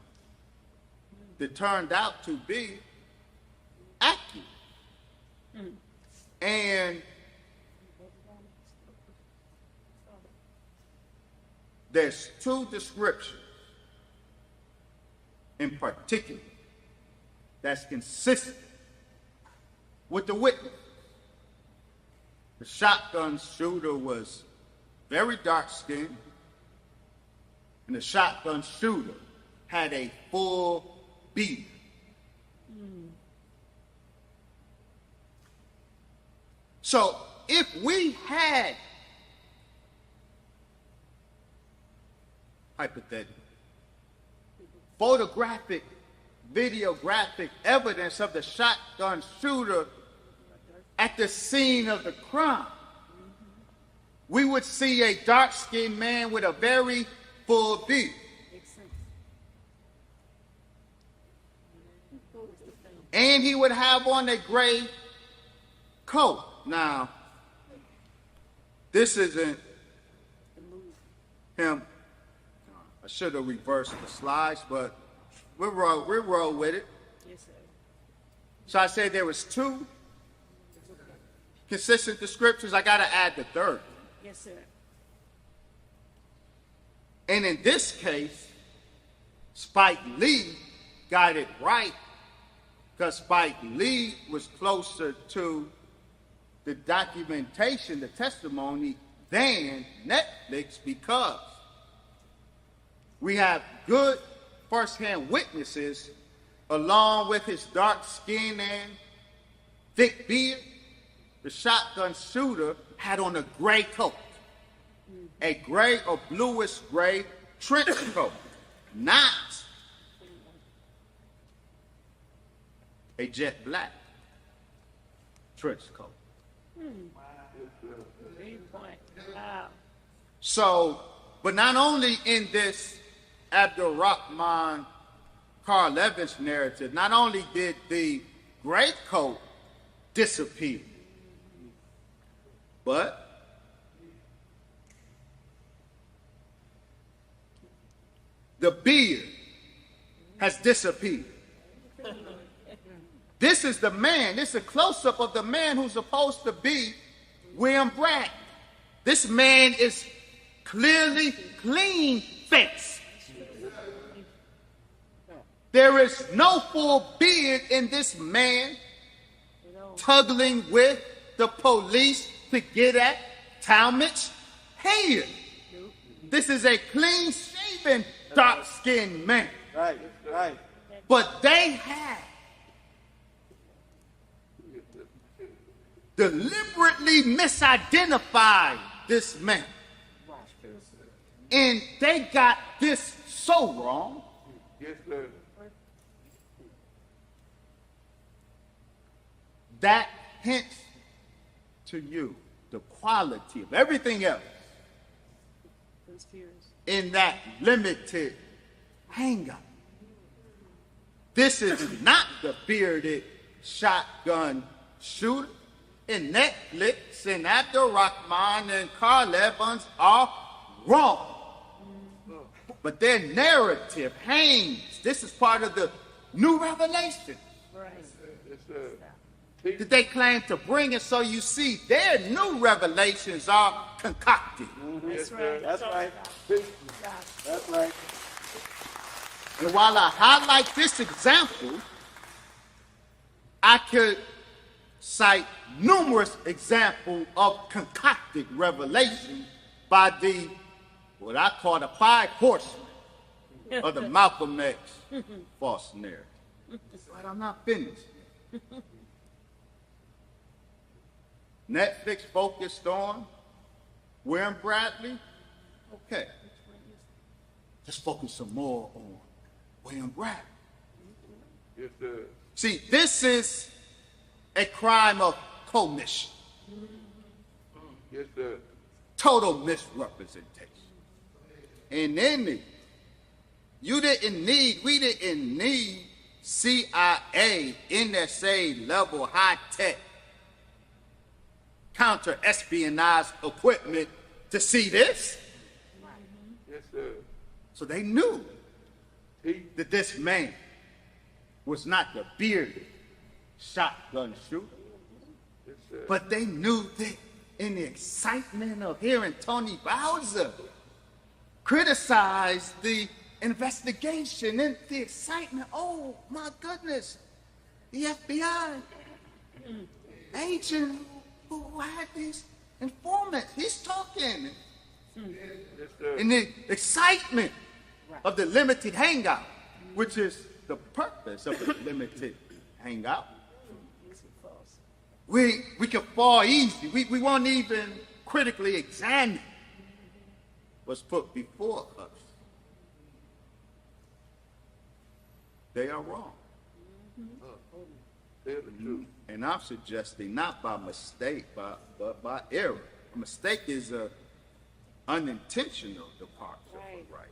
that turned out to be accurate. And there's two descriptions in particular that's consistent with the witness. The shotgun shooter was very dark-skinned, and the shotgun shooter had a full beard. So if we had, hypothetically, photographic, videographic evidence of the shotgun shooter at the scene of the crime, we would see a dark-skinned man with a very full beard. Makes sense. And he would have on a gray coat. Now, this isn't him. I should have reversed the slides, but we'll roll with it. Yes, sir. So I said there was two consistent descriptions. I got to add the third. Yes, sir. And in this case, Spike Lee got it right, because Spike Lee was closer to the documentation, the testimony, than Netflix, because we have good first-hand witnesses along with his dark skin and thick beard. The shotgun shooter had on a gray coat, a gray or bluish gray trench coat, not a jet black trench coat. Great point. Wow. So, but not only in this Abdul Rahman Carl Evans narrative, not only did the gray coat disappear, but the beard has disappeared. This is the man, this is a close-up of the man who's supposed to be William Bragg. This man is clearly clean-faced. There is no full beard in this man tuggling with the police to get at Talmadge hair. This is a clean-shaven, dark-skinned man. Right, right. But they had deliberately misidentified this man. And they got this so wrong. Yes, sir. That hints to you the quality of everything else in that limited hangout. This is not the bearded shotgun shooter. And Netflix and Abdurrahman and Carl Evans are wrong. But their narrative hangs. This is part of the new revelation Yes, sir. that they claim to bring. And so you see, their new revelations are concocted. Yes, sir. That's right. That's right. And while I highlight this example, I could cite numerous examples of concocted revelation by the, what I call the 5 horsemen of the Malcolm X false narrative. But I'm not finished. Netflix focused on William Bradley. Okay. Let's focus some more on William Bradley. Yes, sir. See, this is a crime of commission. Yes, sir. Total misrepresentation. And then we didn't need CIA, NSA level high-tech counter-espionage equipment to see this. Yes, sir. So they knew that this man was not the bearded shotgun shooter. Yes, sir. But they knew that in the excitement of hearing Tony Bowser criticize the investigation and the excitement, oh my goodness, the FBI agent who had these informants, he's talking. Yes, sir. In the excitement of the limited hangout, which is the purpose of the limited hangout, we can fall easy. We won't even critically examine what's put before us. They are wrong. Tell the truth. And I'm suggesting not by mistake, but by error. A mistake is an unintentional departure from right.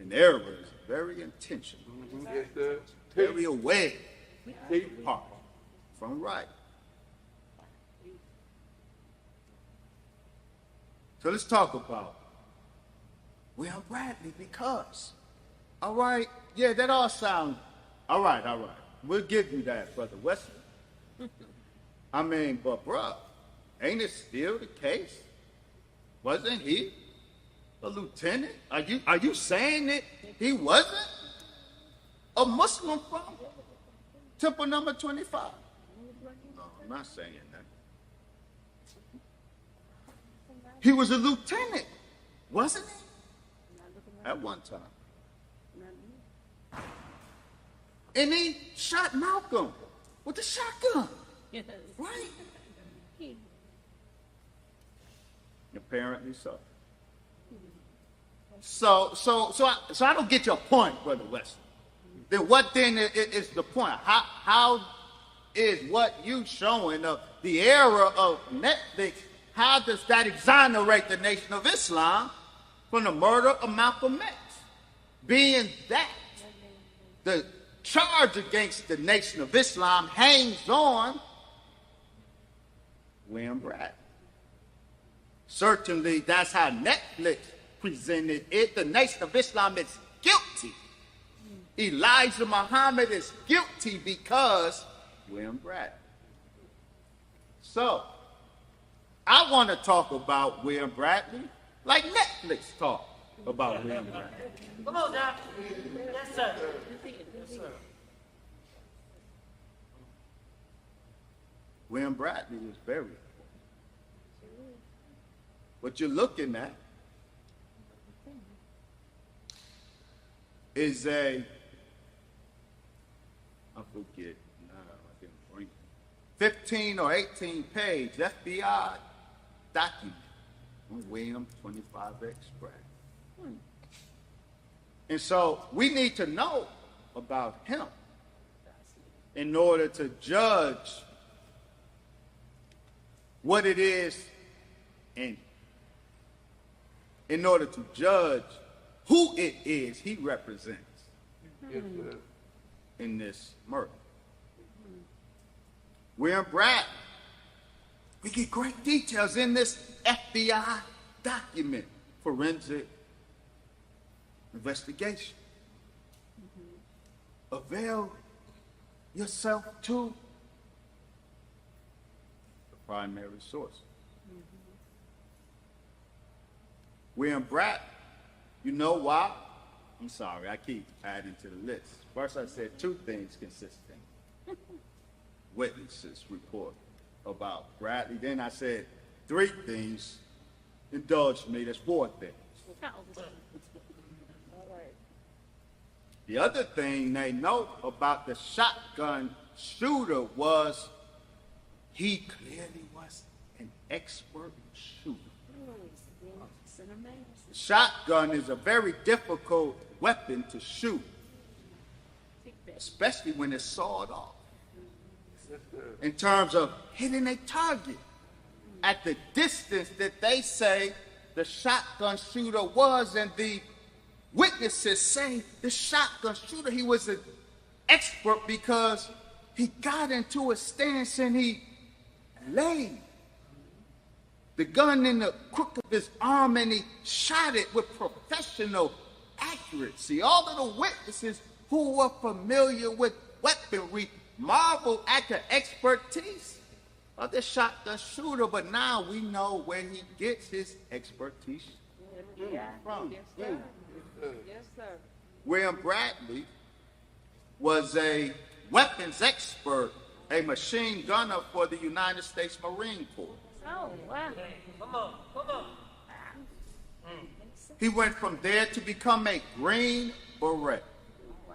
An error is very intentional, Yes, sir. very aware depart from right. So let's talk about William Bradley because, all right, yeah, that all sounds, all right. We'll give you that, Brother Wesley. I mean, but bruh, ain't it still the case? Wasn't he a lieutenant? Are you saying that he wasn't a Muslim from Temple number 25? No, I'm not saying that. He was a lieutenant, wasn't he? At one time. And he shot Malcolm with a shotgun. Yes. Right? Apparently so. So I don't get your point, Brother Wesley. Then what then is the point? How is what you showing of the era of Netflix, how does that exonerate the Nation of Islam from the murder of Malcolm X? Being that the charge against the Nation of Islam hangs on William Bradley. Certainly, that's how Netflix presented it. The Nation of Islam is guilty. Elijah Muhammad is guilty because William Bradley. So, I want to talk about William Bradley like Netflix talk about William Bradley. Come on, Doc. Yes, sir. Yes, sir. William Bradley was very important. what you're looking at is I forget, no, I didn't bring it, 15 or 18 page FBI document on William 25X Sprague. And so we need to know about him in order to judge what it is and in order to judge who it is he represents in this murder. William Bragg, we get great details in this FBI document, forensic investigation. Avail yourself to the primary source. William Bragg, you know why? I'm sorry, I keep adding to the list. First I said 2 things consistent. Witnesses report about Bradley. Then I said 3 things. Indulge me, there's 4 things. The other thing they know about the shotgun shooter was he clearly was an expert shooter. Shotgun is a very difficult weapon to shoot, especially when it's sawed off. In terms of hitting a target at the distance that they say the shotgun shooter was, and the witnesses say the shotgun shooter, he was an expert because he got into a stance and he laid the gun in the crook of his arm and he shot it with professional accuracy. All of the witnesses who were familiar with weaponry marveled at the expertise of the shotgun shooter, but now we know where he gets his expertise from. Yes, sir. Yes, sir. William Bradley was a weapons expert, a machine gunner for the United States Marine Corps. Oh, wow. Come on. He went from there to become a Green Beret. Wow.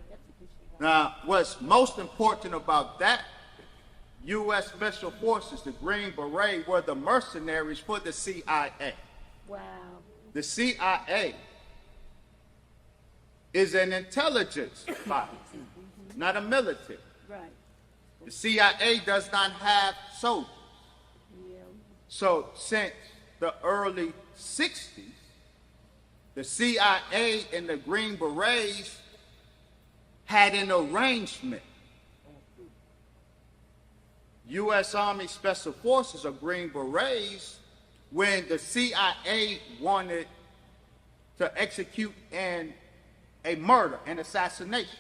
That's a good shot. Now, what's most important about that, U.S. Special Forces, the Green Beret, were the mercenaries for the CIA. Wow. The CIA is an intelligence body, not a military. Right. The CIA does not have soldiers. Yeah. So since the early 60s, the CIA and the Green Berets had an arrangement. U.S. Army Special Forces or Green Berets, when the CIA wanted to execute a murder, an assassination,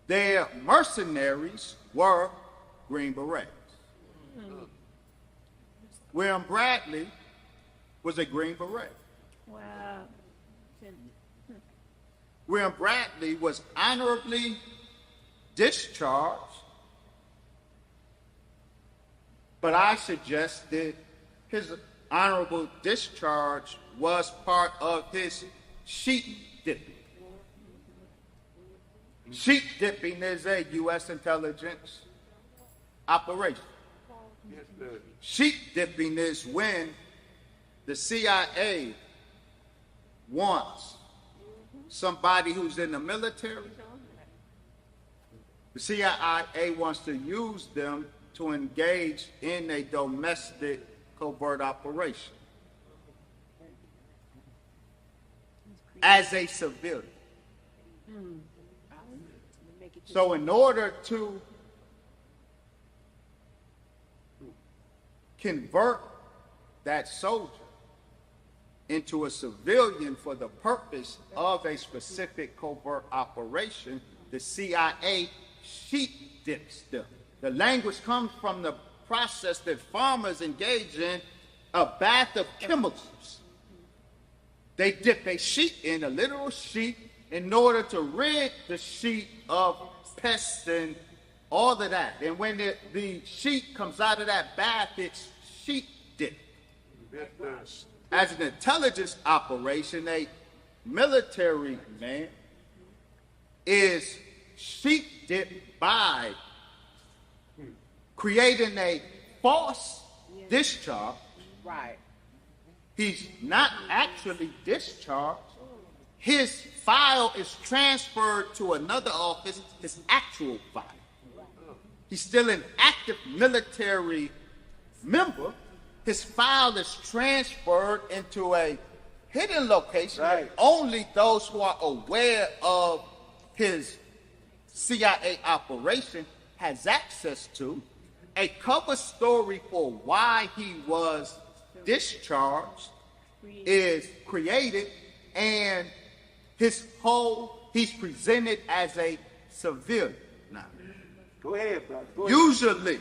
their mercenaries were Green Berets. William Bradley was a Green Beret. Wow. William Bradley was honorably discharged, but I suggest that his honorable discharge was part of his sheep dipping. Sheep dipping is a U.S. intelligence operation. Sheep dipping is when the CIA wants somebody who's in the military. The CIA wants to use them to engage in a domestic covert operation as a civilian. So in order to convert that soldier into a civilian for the purpose of a specific covert operation, the CIA sheep dips them. The language comes from the process that farmers engage in, a bath of chemicals. They dip a sheep in, a literal sheep, in order to rid the sheep of pests and all of that. And when the sheep comes out of that bath, it's sheep dip. As an intelligence operation, a military man is sheep dipped by creating a false discharge. Right. He's not actually discharged. His file is transferred to another office, his actual file. He's still an active military member. His file is transferred into a hidden location that only those who are aware of his CIA operation has access to. A cover story for why he was discharged is created, and he's presented as a civilian. Now, Go ahead, brother. Go ahead. usually,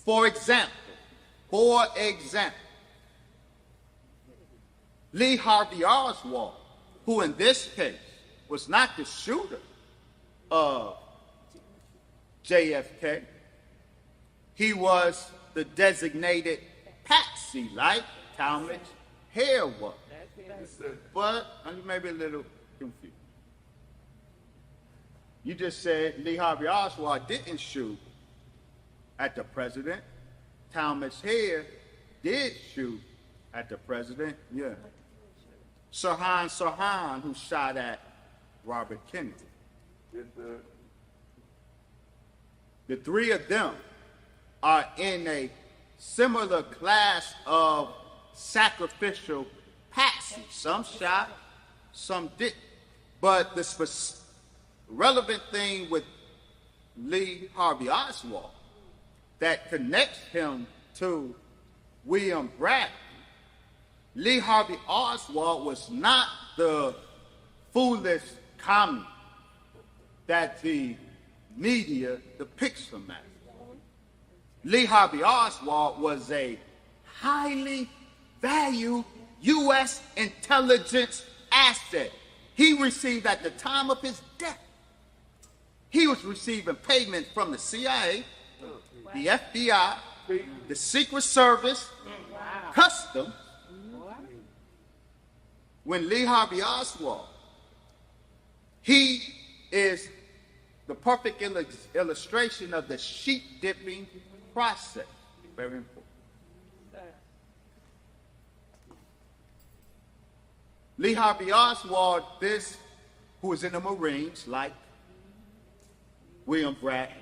for example, Lee Harvey Oswald, who in this case was not the shooter of JFK, he was the designated patsy, like Talmadge Hare was. But you may be a little confused. You just said Lee Harvey Oswald didn't shoot at the president. Talmadge Hare did shoot at the president, yeah. Sirhan, who shot at Robert Kennedy. The three of them are in a similar class of sacrificial patsy. Some shot, some didn't. But the relevant thing with Lee Harvey Oswald that connects him to William Bradley, Lee Harvey Oswald was not the foolish commie that the media depicts him as. Lee Harvey Oswald was a highly valued U.S. intelligence asset. He received, at the time of his death, he was receiving payment from the CIA, the FBI, the Secret Service, Customs. When Lee Harvey Oswald, he is the perfect illustration of the sheep dipping process. Very important. Lee Harvey Oswald, who was in the Marines, like William Bradley,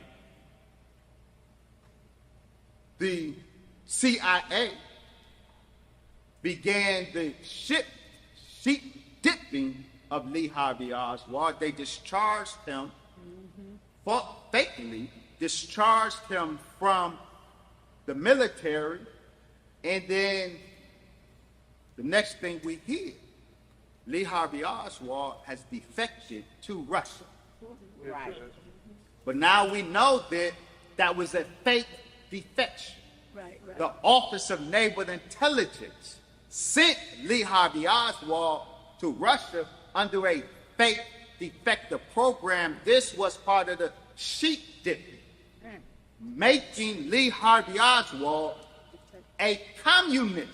the CIA began the sheep dipping of Lee Harvey Oswald. They discharged him, fakely discharged him from the military, and then the next thing we hear, Lee Harvey Oswald has defected to Russia. Right. But now we know that that was a fake defection. Right. The Office of Naval Intelligence sent Lee Harvey Oswald to Russia under a fake defective program. This was part of the sheep dipping, making Lee Harvey Oswald a communist,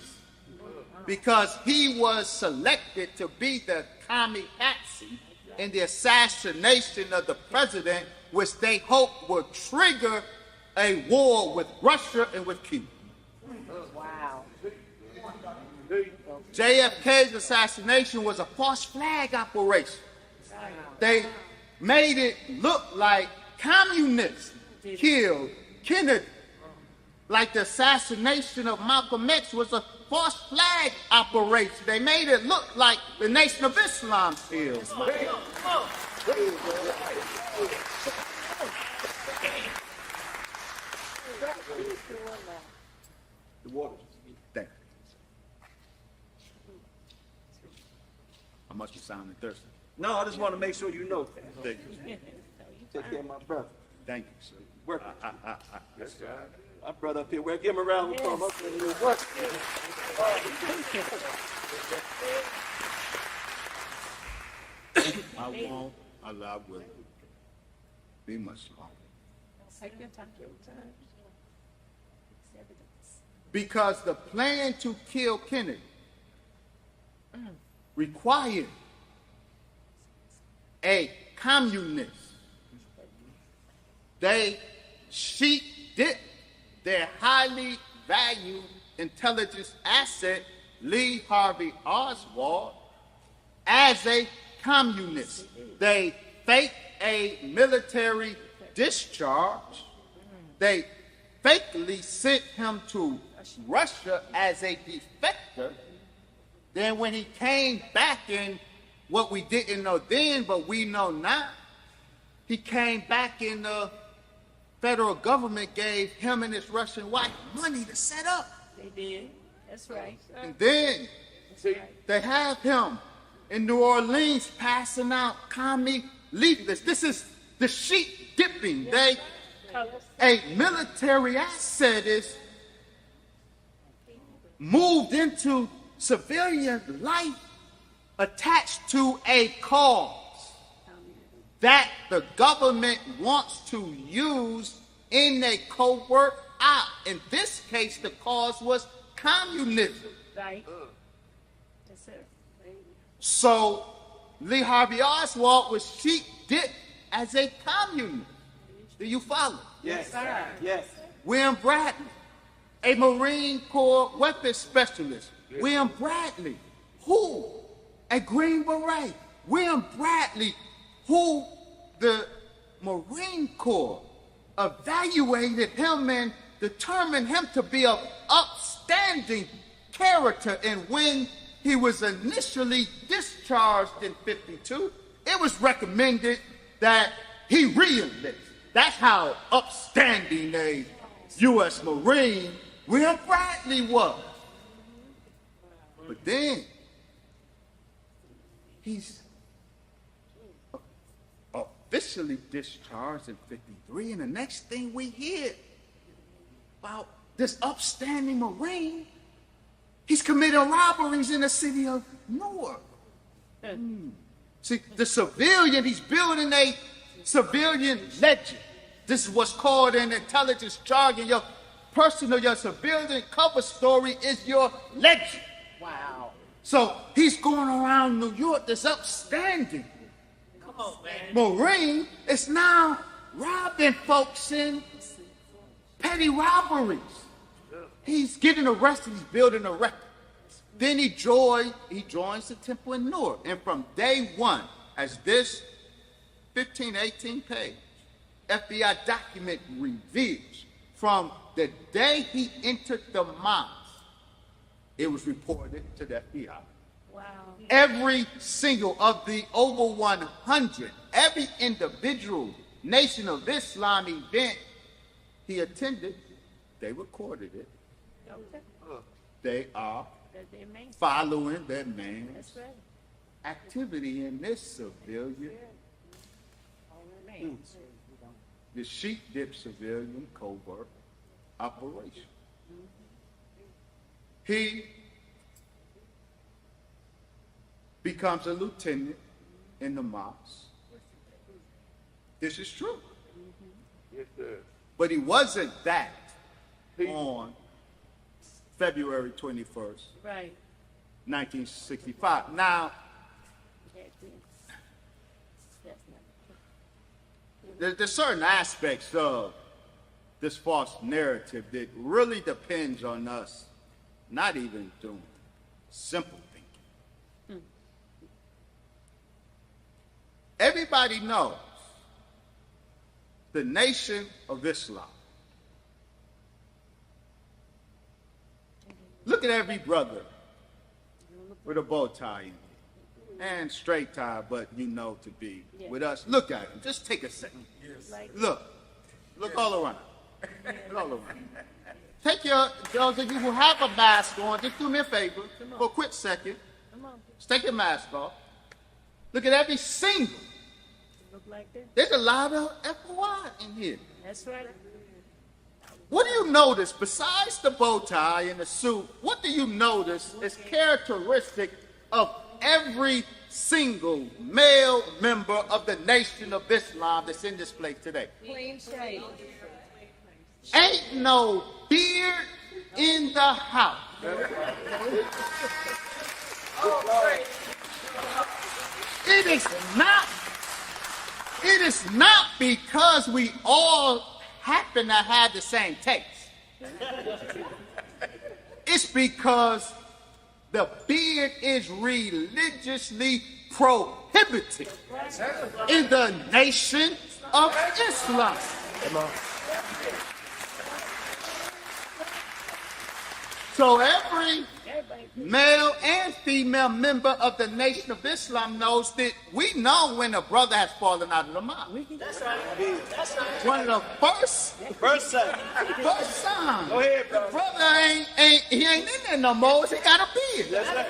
because he was selected to be the commie patsy in the assassination of the president, which they hoped would trigger a war with Russia and with Cuba. Wow. JFK's assassination was a false flag operation. They made it look like communists killed Kennedy, like the assassination of Malcolm X was a false flag operation. They made it look like the Nation of Islam killed. The water. Thank you. I must be sounding thirsty. No, I just want to make sure you know that. Thank you. Take care of my brother. Thank you, sir. Work. Yes, sir. My brother up here. Well, give him a round of applause. Up there, little work. I won't allow will be much longer. Take your time. It's evidence. because the plan to kill Kennedy required a communist. They sheep dipped their highly valued intelligence asset, Lee Harvey Oswald, as a communist. They faked a military discharge. They fakely sent him to Russia as a defector. Then when he came back in, what we didn't know then, but we know now, he came back in the federal government gave him and his Russian wife money to set up. They did. That's right. And then they have him in New Orleans passing out commie leaflets. This is the sheep dipping. A military asset is moved into civilian life attached to a cause that the government wants to use in a covert act. In this case, the cause was communism. Right. Yes, sir. So Lee Harvey Oswald was sheep dipped as a communist. Do you follow? Yes. sir. Yes. William Bradley, a Marine Corps weapons specialist. William Bradley, who? A Green Beret. William Bradley, who the Marine Corps evaluated him and determined him to be of upstanding character. And when he was initially discharged in '52, it was recommended that he re-enlist. That's how upstanding a U.S. Marine William Bradley was. But then he's officially discharged in '53, and the next thing we hear about this upstanding Marine, he's committing robberies in the city of Newark. See, the civilian, he's building a civilian legend. This is what's called in intelligence jargon, your personal, your civilian cover story is your legend. Wow. So he's going around New York, this upstanding Marine is now robbing folks in petty robberies. He's getting arrested, he's building a record. Then he joins the temple in Newark. And from day one, as this 15, 18 page FBI document reveals, from the day he entered the mosque, it was reported to the FBI. Wow. Every single of the over 100, every individual Nation of Islam event he attended, they recorded it. Okay. They are That they may. following their main That's right. activity in this civilian, Man. the sheep dip civilian covert operation. He becomes a lieutenant in the mosque. This is true. Yes, sir. But he wasn't that on February 21st, Right. 1965. Now, That's not. there's certain aspects of this false narrative that really depends on us not even doing simple thinking. Everybody knows the Nation of Islam. Look at every brother with a bow tie in it and straight tie, but you know to be with us. Look at him. Just take a second. Like, Look all around. Look all around. Take those of you who have a mask on, just do me a favor for a quick second. come on. Just take your mask off. Look at every single. Look like that. There's a lot of FOI in here. That's right. What do you notice, besides the bow tie and the suit, what do you notice is characteristic of every single male member of the Nation of Islam that's in this place today? Clean shave. Ain't no beard, in the house. It is not because we all happen to have the same taste. It's because the beard is religiously prohibited in the nation of Islam. So every male and female member of the Nation of Islam knows that we know when a brother has fallen out of the mosque. That's right. That's right. One of the first signs. Go ahead, The brother ain't in there no more. He got a beard. That's right.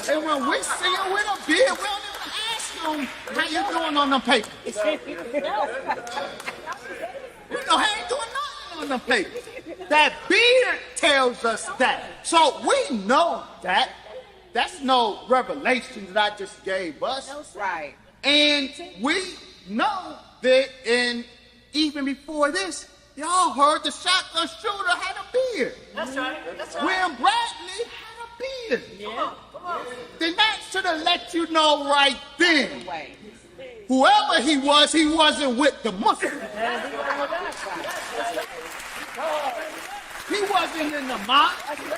And when we see him with a beard, we don't even ask him how you doing on them papers. You know, he ain't doing nothing on them papers. That beard tells us that. So we know that. That's no revelation that I just gave us. Right. And we know that even before this, y'all heard the shotgun shooter had a beard. That's right. That's right. William Bradley had a beard. Come on. Then that should have let you know right then. Way. Whoever he wasn't with the Muslims. He wasn't in the mosque. That's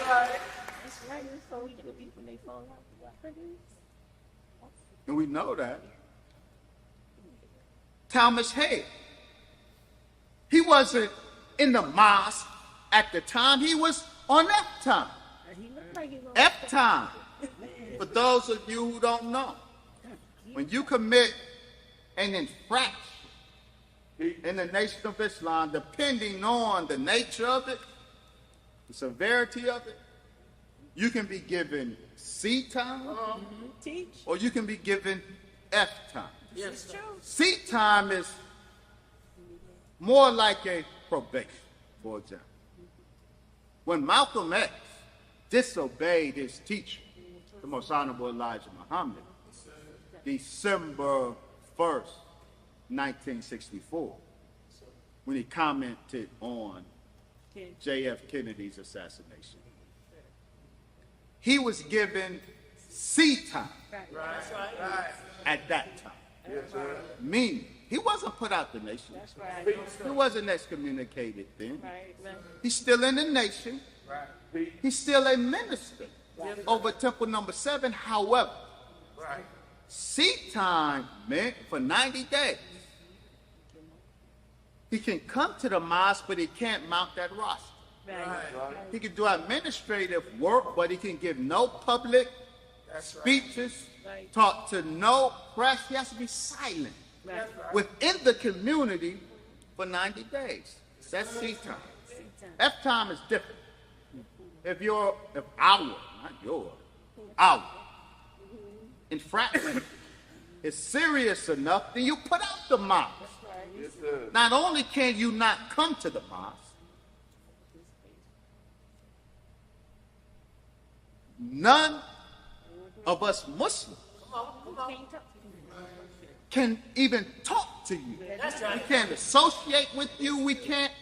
right. So we get people when they fall out. And we know that. Thomas Hay. He wasn't in the mosque at the time. He was on F time. He looked like he was. F time. For those of you who don't know, when you commit an infraction in the Nation of Islam, depending on the nature of it, the severity of it, you can be given C time Teach. or you can be given F time. Yes. C time is more like a probation, for example. When Malcolm X disobeyed his teacher, the most honorable Elijah Muhammad, December 1st, 1964, when he commented on J.F. Kennedy's assassination. He was given C time at that time. Yes, sir. Meaning, he wasn't put out the nation. That's right. He wasn't excommunicated then. Right. He's still in the nation. Right. He's still a minister over Temple number 7. However, Right. seat time meant for 90 days. He can come to the mosque, but he can't mount that roster. Right. He can do administrative work, but he can give no public That's right. speeches, Right. talk to no press. He has to be silent Right. within the community for 90 days. That's seat time. F time is different. If our infraction is serious enough, then you put out the mosque. Yes, sir. Not only can you not come to the mosque, none of us Muslims can even talk to you. That's right. We can't associate with you. We can't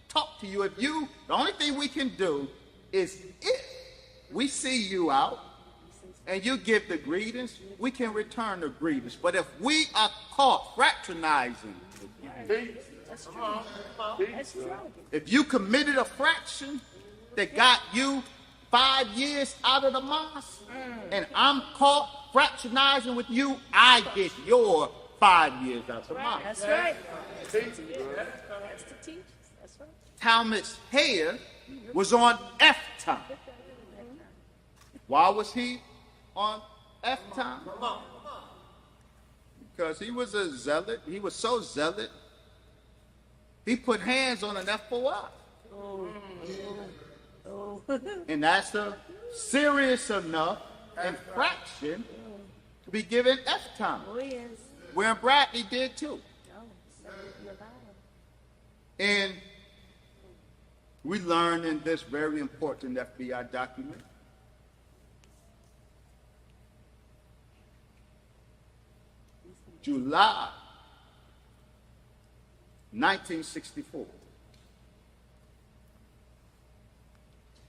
talk to you. The only thing we can do is if we see you out and you give the greetings, we can return the greetings. But if we are caught fraternizing, That's true. if you committed a fraction that got you 5 years out of the mosque, and I'm caught fraternizing with you, I get your 5 years out of the mosque. That's right. That's the teachers. That's right. Thomas Hare was on F time. Why was he on F time? Because he was a zealot. He was so zealot, he put hands on an FOI. And that's a serious enough infraction to be given F time. Oh, yes. Where Bradley did too. Oh, so you're about it. And we learned in this very important FBI document July 1964.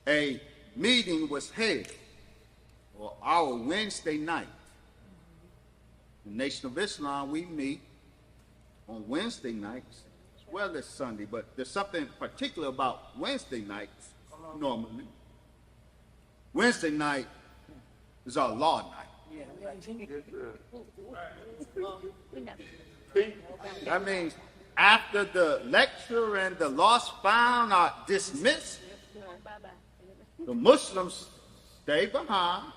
a meeting was held on our Wednesday night. The Nation of Islam, we meet on Wednesday nights as well as Sunday, but there's something particular about Wednesday nights normally. Wednesday night is our law night. That means after the lecture and the lost found are dismissed, the Muslims stay behind.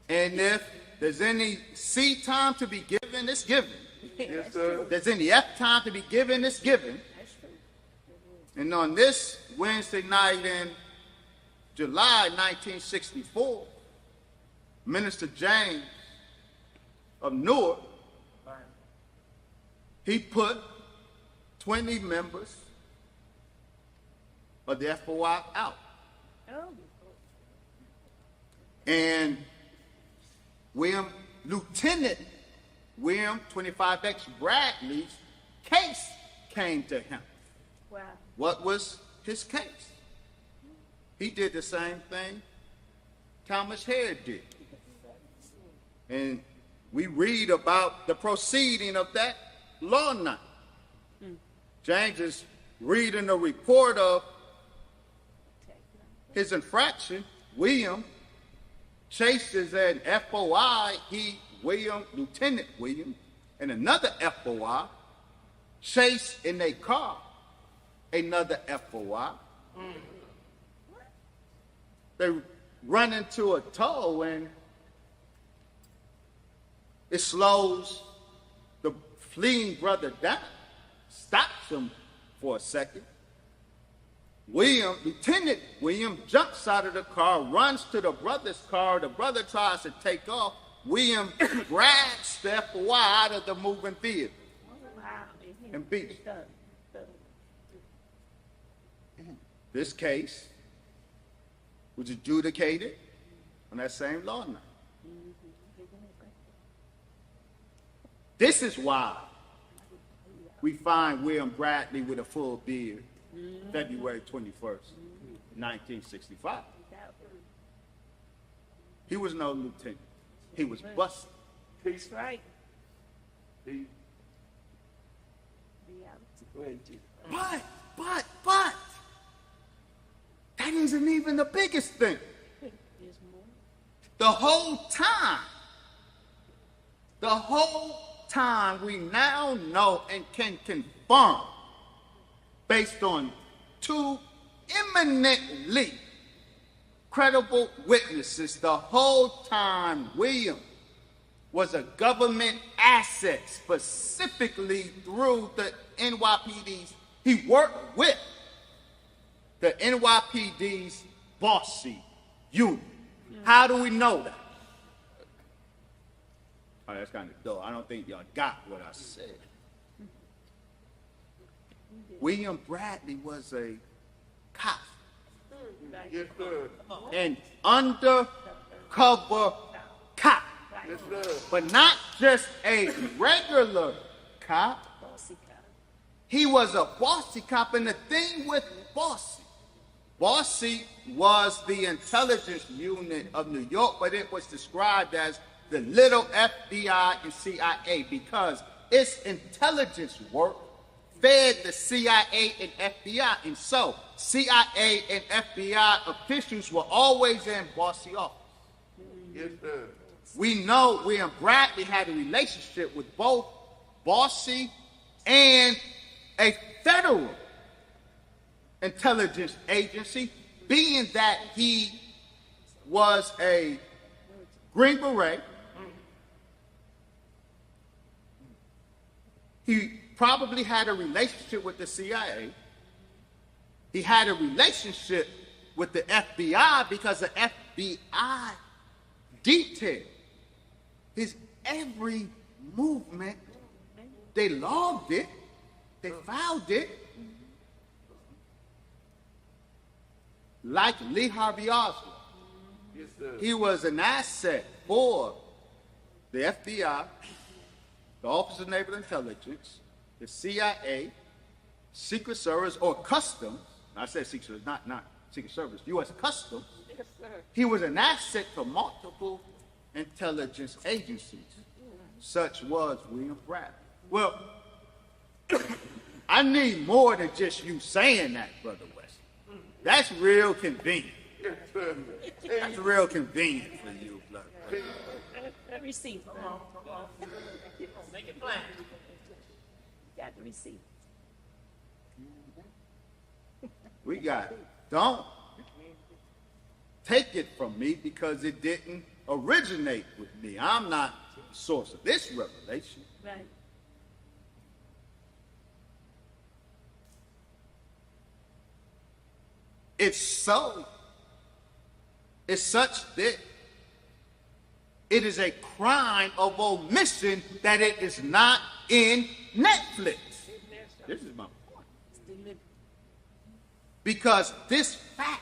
And if there's any C time to be given, it's given. Yes, sir. If there's any F time to be given, it's given. And on this Wednesday night in July 1964, Minister James of Newark, he put 20 members of the FOI out. And Lieutenant William 25X Bradley's case came to him. Wow. What was his case? He did the same thing Thomas Hare did. And we read about the proceeding of that law night. James is reading a report of his infraction. William chases an FOI, Lieutenant William, and another FOI chase in a car another FOI. They run into a tow and it slows the fleeing brother down, stops him for a second. Lieutenant William jumps out of the car, runs to the brother's car. The brother tries to take off. William grabs the FOI out of the moving vehicle and beats him. This case was adjudicated on that same law night. This is why we find William Bradley with a full beard February 21st, 1965. He was no lieutenant. He was busted. That's right. But, that isn't even the biggest thing. The whole time we now know and can confirm, based on two eminently credible witnesses, the whole time William was a government asset, specifically through the NYPD's. He worked with the NYPD's bossy unit. How do we know that? Oh, that's kind of dull. I don't think y'all got what I said. William Bradley was a cop. Yes, sir. An undercover cop. Yes, sir. But not just a regular cop. He was a bossy cop. And the thing with Bossy was the intelligence unit of New York, but it was described as the little FBI and CIA because its intelligence work fed the CIA and FBI. And so CIA and FBI officials were always in Bossy office. Yes, sir. We know William Bradley had a relationship with both Bossy and a federal intelligence agency, being that he was a Green Beret. He probably had a relationship with the CIA. He had a relationship with the FBI because the FBI detailed his every movement. They logged it. They filed it. Like Lee Harvey Oswald. Yes, sir. He was an asset for the FBI, the Office of Naval Intelligence, the CIA, Secret Service, or Customs. I said Secret Service, not Secret Service, U.S. Customs, Yes, sir. he was an asset to multiple intelligence agencies. Such was William Bradley. Well, I need more than just you saying that, Brother West. That's real convenient. That's real convenient for you, Blood. Receipt. Come on. Make it plain. Got the receipt. We got it. Don't take it from me because it didn't originate with me. I'm not the source of this revelation. Right. It's so. It's such that it is a crime of omission that it is not in Netflix. This is my point. It's delivered. Because this fact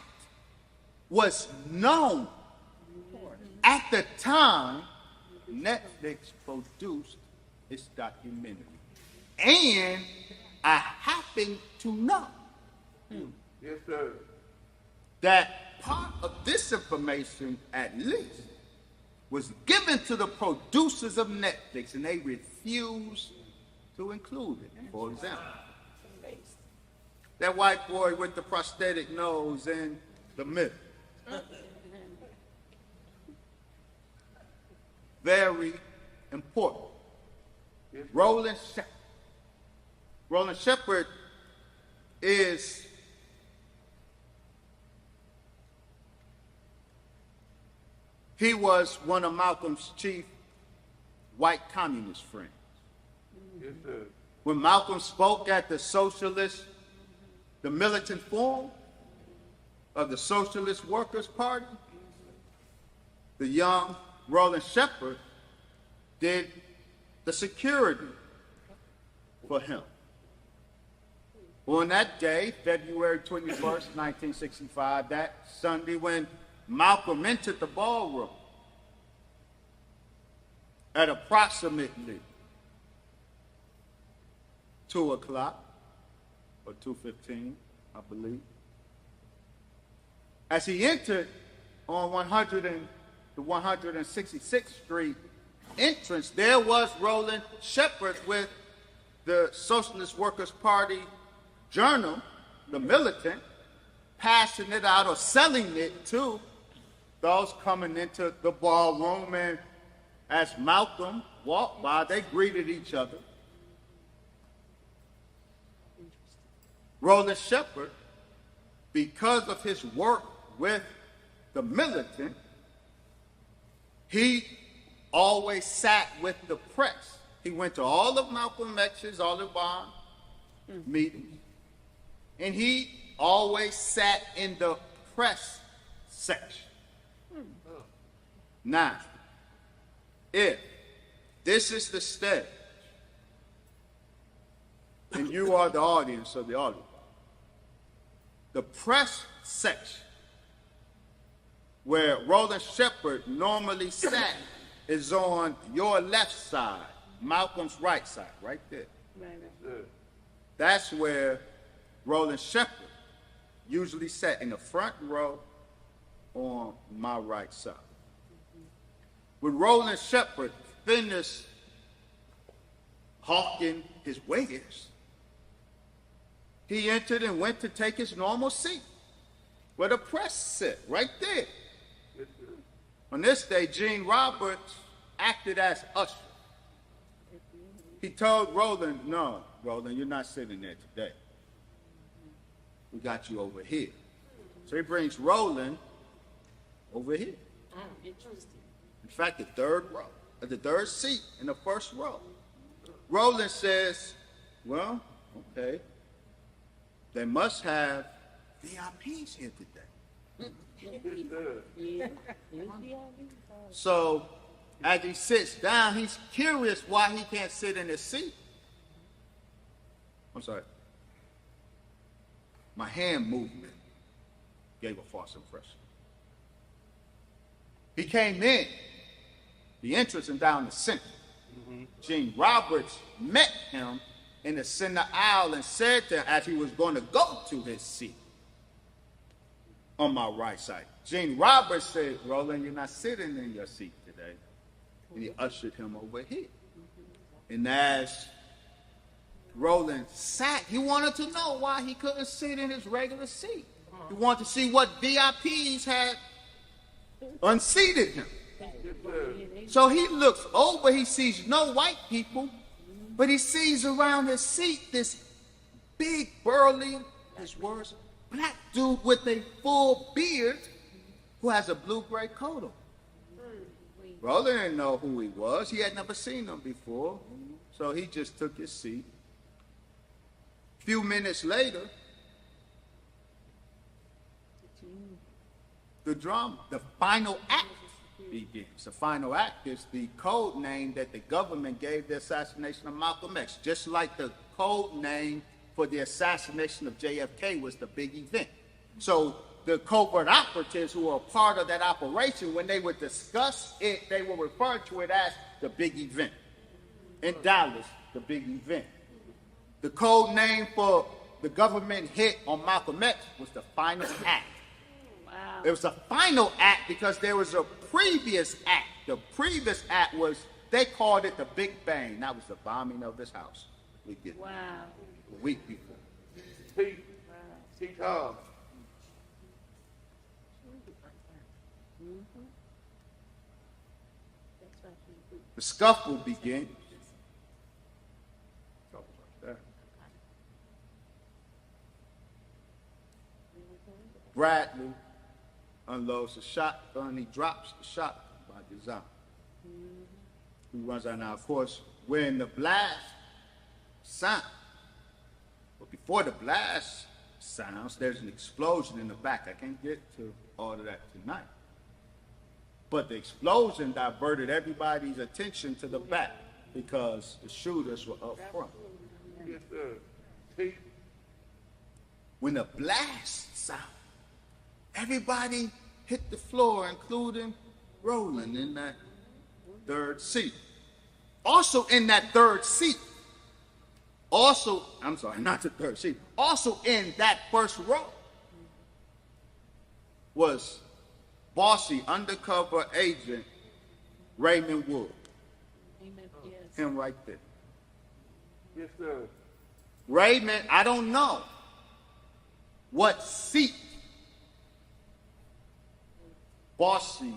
was known at the time Netflix produced its documentary. And I happen to know Yes, sir. that part of this information, at least, was given to the producers of Netflix, and they refused to include it. For example, that white boy with the prosthetic nose in the middle. Very important. Roland Shepard. Roland Shepard is he was one of Malcolm's chief white communist friends. Yes, sir. When Malcolm spoke at the militant forum of the Socialist Workers' Party, the young Roland Shepard did the security for him. On that day, February 21st, 1965, that Sunday when Malcolm entered the ballroom at approximately 2 o'clock or 2:15, I believe. As he entered on the 166th Street entrance, there was Roland Shepard with the Socialist Workers' Party Journal, the militant, passing it out or selling it to those coming into the ballroom. And as Malcolm walked by, they greeted each other. Roland Shepard, because of his work with the militant, he always sat with the press. He went to all of Malcolm X's, all the bond meetings, and he always sat in the press section. Now, if this is the stage, and you are the audience of the audience, the press section where Roland Shepard normally sat is on your left side, Malcolm's right side, right there. Right. That's where Roland Shepard usually sat, in the front row on my right side. When Roland Shepard finished hawking his wares, he entered and went to take his normal seat where the press sit, right there. On this day, Gene Roberts acted as usher. He told Roland, no, Roland, you're not sitting there today. We got you over here. So he brings Roland over here. Interesting. In fact, the third row, the third seat in the first row. Roland says, well, okay, they must have VIPs here today. Yeah. So as he sits down, he's curious why he can't sit in his seat. I'm sorry. My hand movement gave a false impression. He came in the entrance and down the center. Gene Roberts met him in the center aisle and said to him as he was going to go to his seat, on my right side. Gene Roberts said, Roland, you're not sitting in your seat today. And he ushered him over here. And as Roland sat, he wanted to know why he couldn't sit in his regular seat. He wanted to see what VIPs had unseated him. So he looks over, he sees no white people, but he sees around his seat this big, burly, his words, black dude with a full beard who has a blue-gray coat on. Roland didn't know who he was. He had never seen him before, so he just took his seat. A few minutes later, the drama, the final act begins. The final act is the code name that the government gave the assassination of Malcolm X, just like the code name for the assassination of JFK was the big event. So the covert operatives who were a part of that operation, when they would discuss it, they will refer to it as the big event. In Dallas, the big event. The code name for the government hit on Malcolm X was the final act. Wow. It was a final act because there was a previous act. The previous act was, they called it the Big Bang. That was the bombing of this house. Wow. A week before. T-Tom. The scuffle begins. Bradley unloads the shotgun. He drops the shotgun by design. He runs out. Now, of course, when the blast sounds, but before the blast sounds, there's an explosion in the back. I can't get to all of that tonight. But the explosion diverted everybody's attention to the back because the shooters were up front. Yes, sir. When the blast sounded, everybody hit the floor, including Roland in that third seat. Also in that third seat, also in that first row was bossy undercover agent Raymond Wood. Amen. Yes. Him right there. Yes, sir. Raymond, I don't know what seat bossy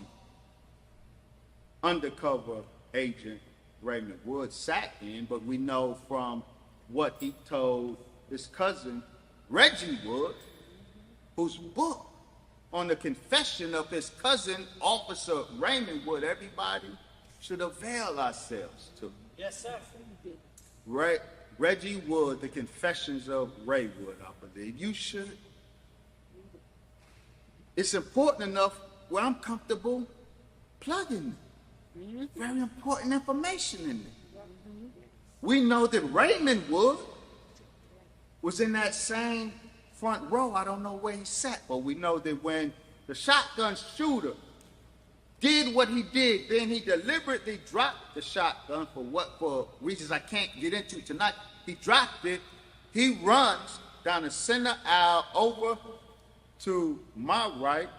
undercover agent Raymond Wood sat in, but we know from what he told his cousin Reggie Wood, whose book on the confession of his cousin, Officer Raymond Wood, everybody should avail ourselves to. Yes, sir. Reggie Wood, The Confessions of Ray Wood, I believe. You should. It's important enough where I'm comfortable plugging it. Very important information in there. We know that Raymond Wood was in that same front row. I don't know where he sat, but we know that when the shotgun shooter did what he did, then he deliberately dropped the shotgun for reasons I can't get into tonight. He dropped it. He runs down the center aisle over to my right,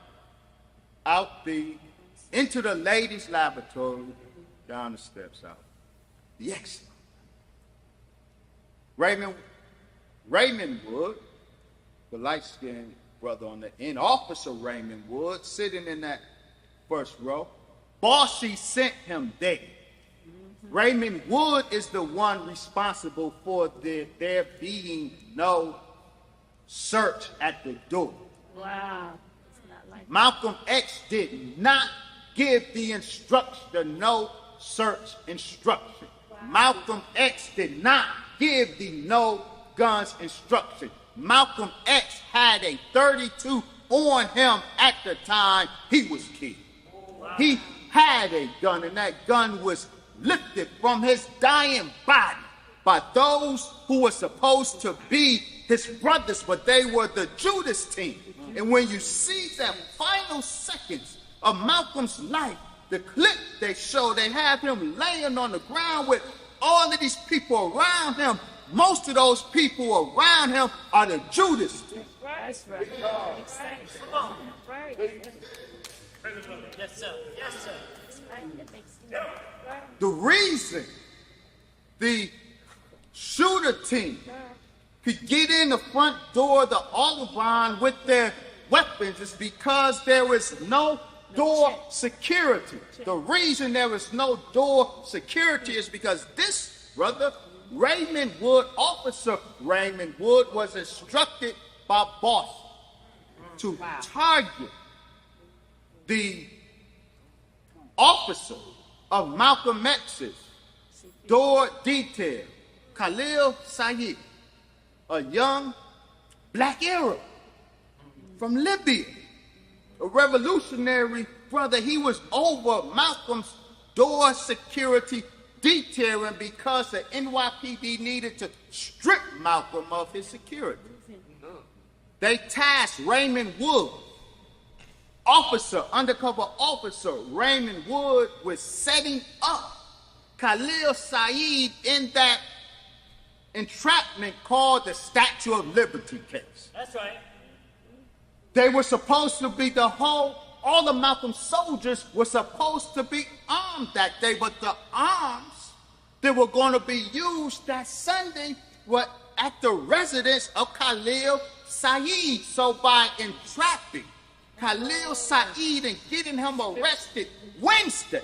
into the ladies' lavatory, down the steps out. The exit. Raymond Wood, the light-skinned brother on the end, Officer Raymond Wood, sitting in that first row. Bossy sent him there. Raymond Wood is the one responsible for there being no search at the door. Wow. Malcolm X did not give the no search instruction. Wow. Malcolm X did not give the no guns instruction. Malcolm X had a 32 on him at the time he was killed. Wow. He had a gun, and that gun was lifted from his dying body by those who were supposed to be his brothers, but they were the Judas team. And when you see that final seconds of Malcolm's life, the clip they show, they have him laying on the ground with all of these people around him, most of those people around him are the Judas. That's right. Come on. Right. Yes, sir. Yes, sir. That makes sense. Right. The reason the shooter team could get in the front door of the Audubon with their weapons is because there is no door security. The reason there is no door security is because this brother, Raymond Wood, Officer Raymond Wood, was instructed by boss to target the officer of Malcolm X's door detail, Khalil Said, a young black Arab from Libya, a revolutionary brother. He was over Malcolm's door security detailing because the NYPD needed to strip Malcolm of his security. They tasked Raymond Wood, undercover officer Raymond Wood, with setting up Khalil Said in that entrapment called the Statue of Liberty case. That's right. They were supposed to be all the Malcolm soldiers were supposed to be armed that day, but the arms that were going to be used that Sunday were at the residence of Khalil Said. So by entrapping Khalil Said and getting him arrested Wednesday,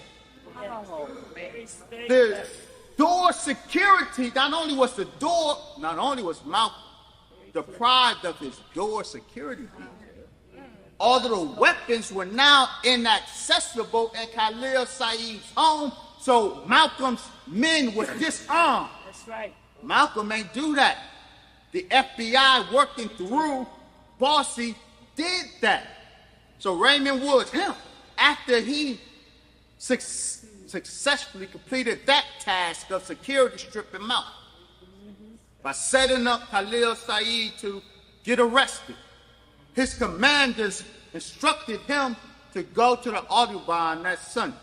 the door security, not only was Malcolm deprived of his door security detail, all of the weapons were now inaccessible in Khalil Said's home, so Malcolm's men were disarmed. That's right. Malcolm ain't do that. The FBI working through Bossy did that. So Raymond Woods, after he successfully completed that task of security stripping Malcolm by setting up Khalil Said to get arrested, his commanders instructed him to go to the Audubon that Sunday.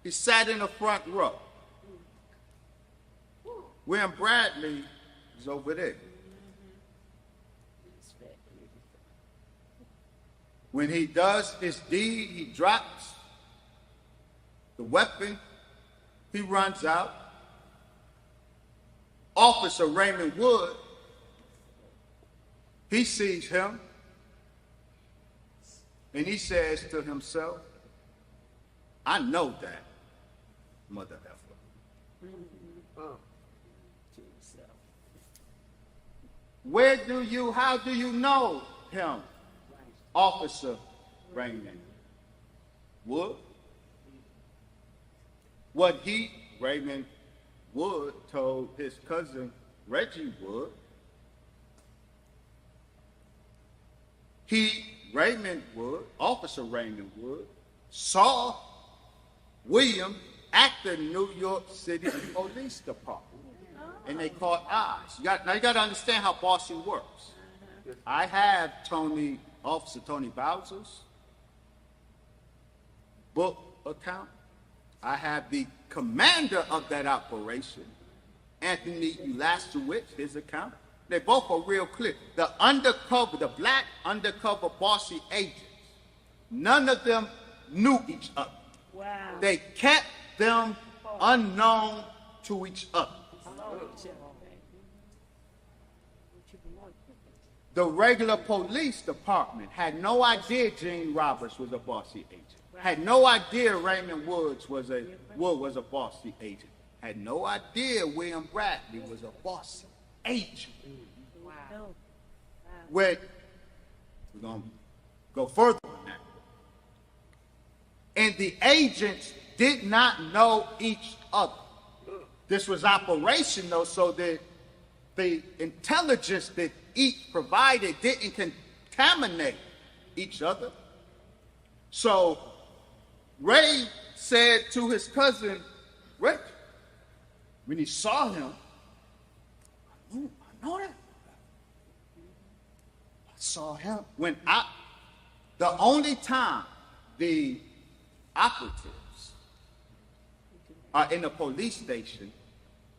He sat in the front row. William Bradley is over there. When he does his deed, he drops the weapon, he runs out. Officer Raymond Wood, he sees him, and he says to himself, I know that, mother effer. How do you know him, Officer Raymond Wood? What Raymond Wood, told his cousin Reggie Wood, Raymond Wood, Officer Raymond Wood, saw William at the New York City Police Department. And they caught eyes. Now you got to understand how Bossy works. I have Officer Tony Bowser's book account. I have the commander of that operation, Anthony Ulasewicz, his account. They both are real clear. The black undercover Bossy agents, none of them knew each other. Wow. They kept them unknown to each other. The regular police department had no idea Gene Roberts was a Bossy agent. Had no idea Raymond Wood was a Bossy agent. Had no idea William Bradley was a Bossy agent. Wow. We're going to go further than that. And the agents did not know each other. This was operational, so that the intelligence that each provided didn't contaminate each other. So Ray said to his cousin, Rick, when he saw him, I know that. I saw him. The only time the operatives are in the police station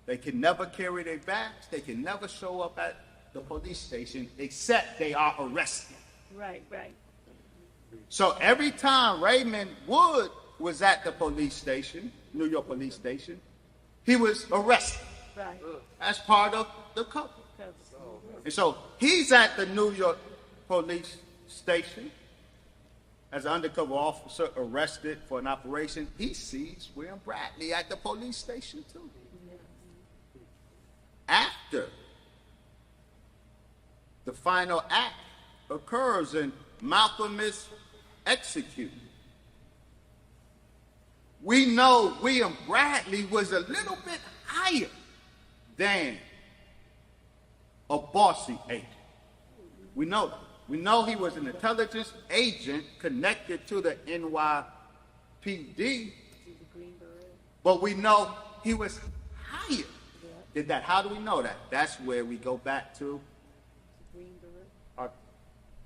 They can never carry their bags. They can never show up at the police station except they are arrested. Right, right. So every time Raymond Wood was at the police station, New York police station, he was arrested Right. as part of the couple. And so he's at the New York police station as an undercover officer arrested for an operation. He sees William Bradley at the police station too. After the final act occurs and Malcolm is executed, we know William Bradley was a little bit higher than a bossy agent. We know that. We know he was an intelligence agent connected to the NYPD, but we know he was higher than that. How do we know that? That's where we go back to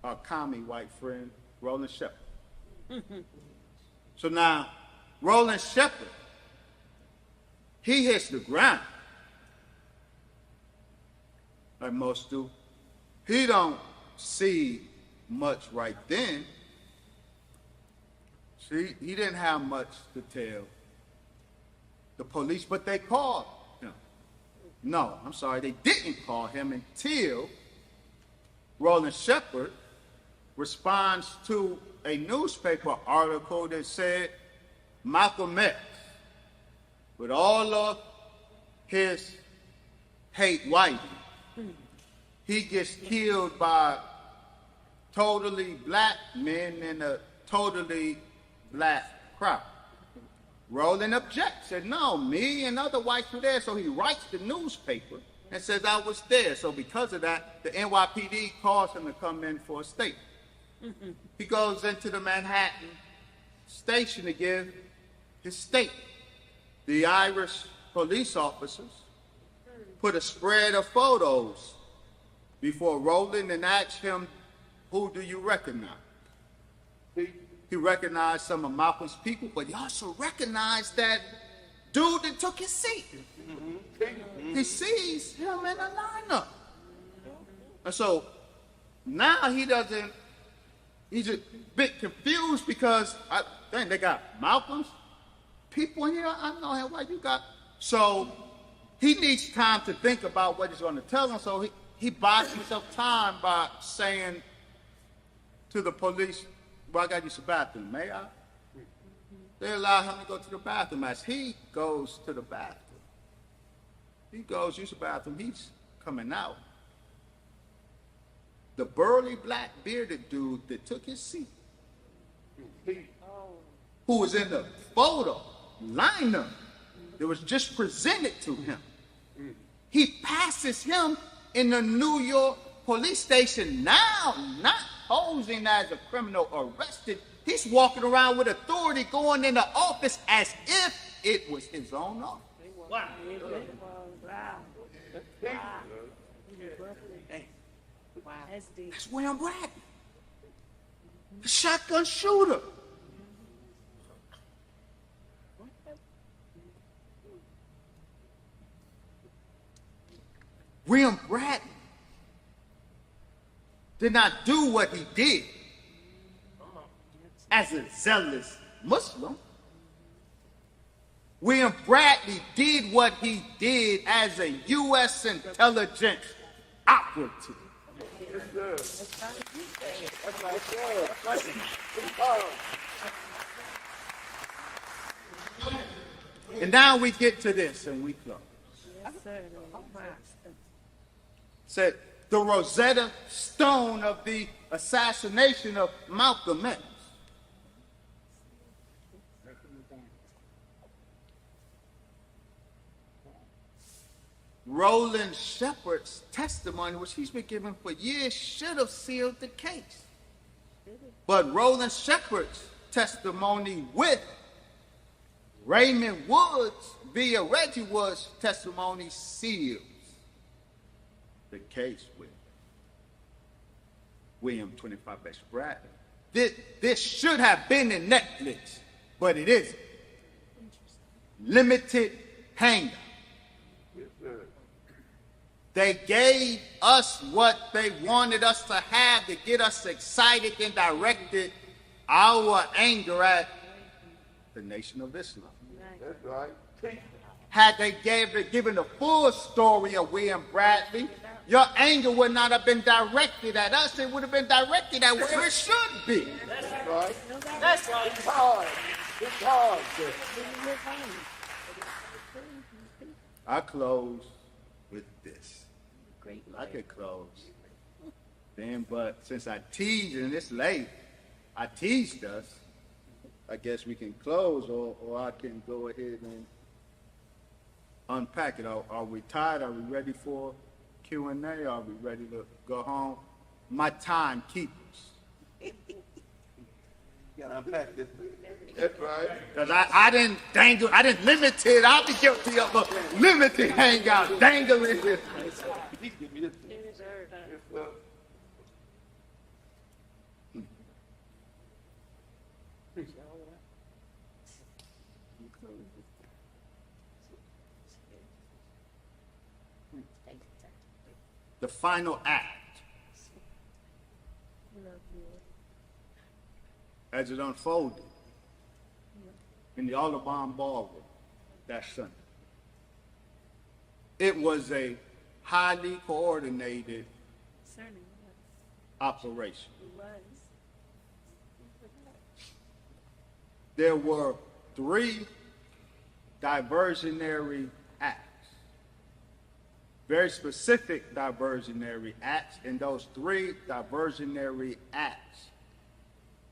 our commie white friend, Roland Shepard. So now, Roland Shepard, he hits the ground, like most do. He don't see much right then. See, he didn't have much to tell the police, but they called him. No, I'm sorry, they didn't call him until Roland Shepard responds to a newspaper article that said Malcolm X, with all of his hate white, he gets killed by totally black men in a totally black crowd. Roland objects, said, no, me and other whites were there. So he writes the newspaper and says, I was there. So because of that, the NYPD calls him to come in for a statement. He goes into the Manhattan station to give his statement. The Irish police officers put a spread of photos before Roland and asked him, who do you recognize? He recognized some of Malcolm's people, but he also recognized that dude that took his seat. He sees him in a lineup. And so now he's a bit confused because they got Malcolm's people in here. I know how white you got. So he needs time to think about what he's going to tell them. So he buys himself time by saying to the police, well, I got to use the bathroom, may I? They allow him to go to the bathroom. As he goes to the bathroom, he goes, use the bathroom, he's coming out. The burly black bearded dude that took his seat, who was in the photo lineup that was just presented to him, he passes him in the New York police station now, not posing as a criminal arrested. He's walking around with authority going in the office as if it was his own office. Wow. Wow. Wow. That's deep. That's William Bradley, the shotgun shooter. William Bradley did not do what he did as a zealous Muslim. William Bradley did what he did as a U.S. intelligence operative. And now we get to this and we close. Yes, sir. Said the Rosetta Stone of the assassination of Malcolm X. Roland Shepard's testimony, which he's been giving for years, should have sealed the case. But Roland Shepard's testimony with Raymond Woods via Reggie Woods' testimony seals the case with William 25X Bradley. This should have been in Netflix, but it isn't. Limited hangout. They gave us what they wanted us to have to get us excited and directed our anger at the Nation of Islam. That's right. Had they given the full story of William Bradley, your anger would not have been directed at us. It would have been directed at where it should be. That's right. That's right. It's hard. It's hard. Sir. I close with this. Great I could close. Then, but since I teased and it's late, I teased us. I guess we can close, or I can go ahead and unpack it. Are we tired? Are we ready for Q&A? Are we ready to go home? My timekeepers. You gotta unpack this. That's right. Because I didn't dangle, I didn't limit it. I'll be guilty of a limited hangout, dangling this. Please give me this. Yes, sir. Yes, sir. The final act, as it unfolded in the Audubon Ballroom that Sunday. It was a highly coordinated Certainly operation. was. There were 3 diversionary acts, very specific diversionary acts, and those 3 diversionary acts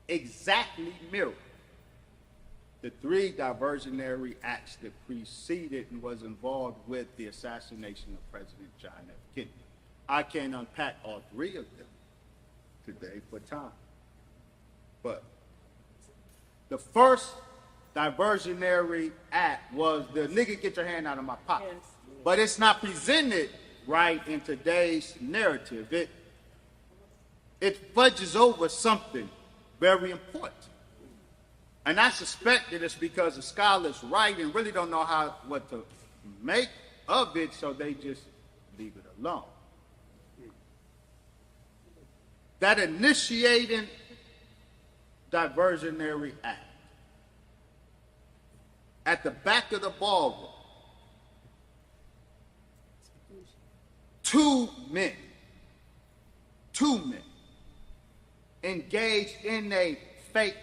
exactly mirror the 3 diversionary acts that preceded and was involved with the assassination of President John F. Kennedy. I can't unpack all 3 of them today for time. But the first diversionary act was the nigga get your hand out of my pocket. Yes. But it's not presented right in today's narrative. It fudges over something very important. And I suspect that it's because the scholars write and really don't know what to make of it, so they just leave it alone. That initiating diversionary act at the back of the ballroom, 2 men engaged in a fake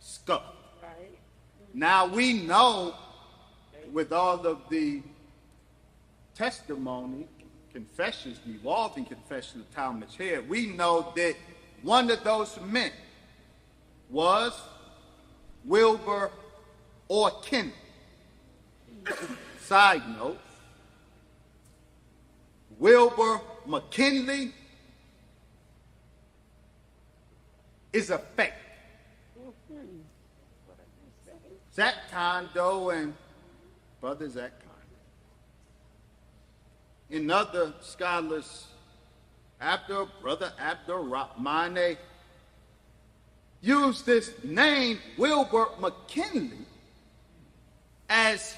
scuffle. Right. Now we know, with all of the testimony, confessions, the evolving confession of Talmadge Head, we know that one of those men was Wilbur Orkin. Side note, Wilbur McKinley is a fake. Zach Kondo and Brother Zach Kondo. In other scholars, Brother Abdurrahmane used this name, Wilbur McKinley, as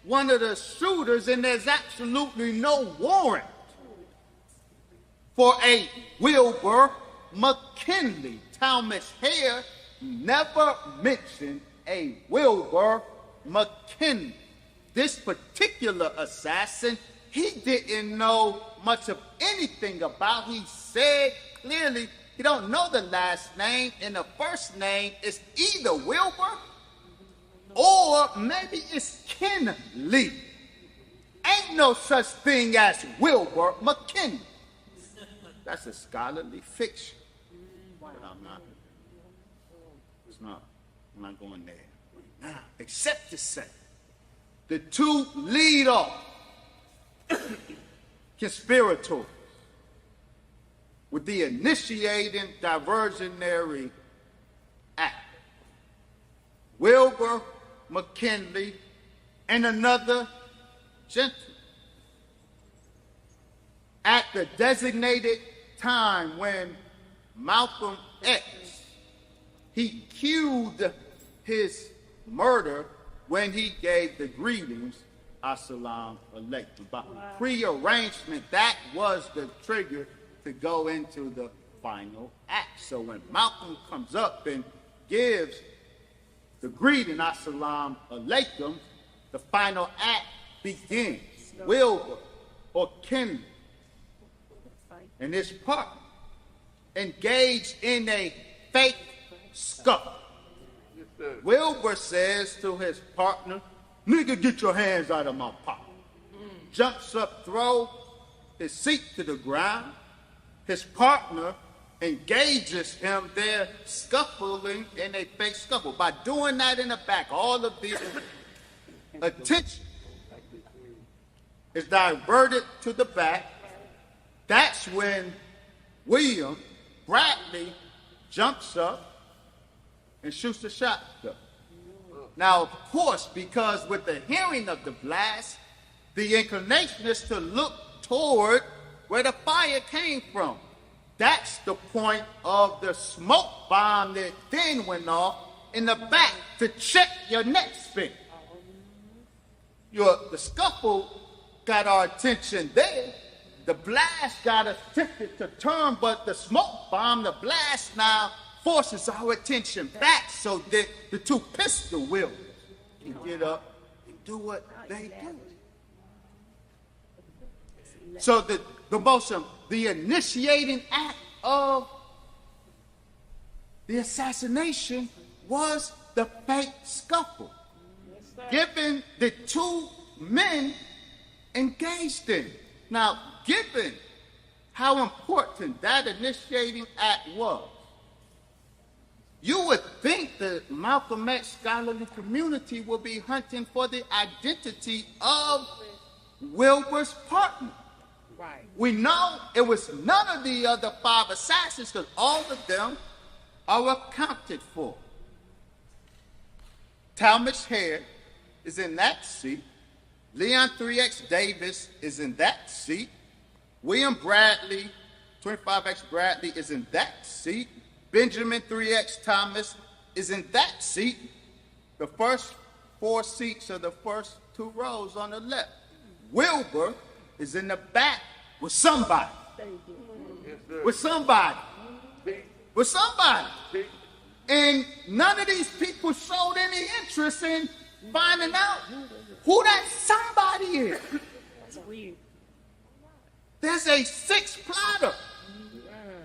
one of the shooters, and there's absolutely no warrant for a Wilbur McKinley. Talmadge Hayer never mentioned a Wilbur McKinley. This particular assassin, he didn't know much of anything about. He said clearly he don't know the last name, and the first name is either Wilbur or maybe it's Kinley. Ain't no such thing as Wilbur McKinley. That's a scholarly fiction. But I'm not going there. Now, except to say, the 2 lead off conspirators with the initiating diversionary act. Wilbur McKinley and another gentleman. At the designated time when Malcolm X, he cued his murder when he gave the greetings Assalamu alaikum. By prearrangement, that was the trigger to go into the final act. So when Malcolm comes up and gives the greeting, Assalamu alaikum, the final act begins. Wilbur or Kenley and his partner engaged in a fake scuffle. Wilbur says to his partner, "Nigga, get your hands out of my pocket." Jumps up, throws his seat to the ground. His partner engages him. They're scuffling in a fake scuffle. By doing that in the back, all of the attention is diverted to the back. That's when William Bradley jumps up and shoots the shotgun. Now, of course, because with the hearing of the blast, the inclination is to look toward where the fire came from. That's the point of the smoke bomb that then went off in the back to check your neck spin. The scuffle got our attention there. The blast got us tempted to turn, but the smoke bomb, the blast now forces our attention back so that the two pistol wielders can get up and do what they do. So the initiating act of the assassination was the fake scuffle, given the two men engaged in. Now, given how important that initiating act was, you would think the Malcolm X scholarly community would be hunting for the identity of Wilbur's partner. Right. We know it was none of the other 5 assassins because all of them are accounted for. Talmadge Hare is in that seat. Leon 3X Davis is in that seat. William Bradley, 25X Bradley, is in that seat. Benjamin 3X Thomas is in that seat. The first 4 seats are the first 2 rows on the left. Wilbur is in the back with somebody. With somebody. With somebody. And none of these people showed any interest in finding out who that somebody is. That's weird. There's a 6th plotter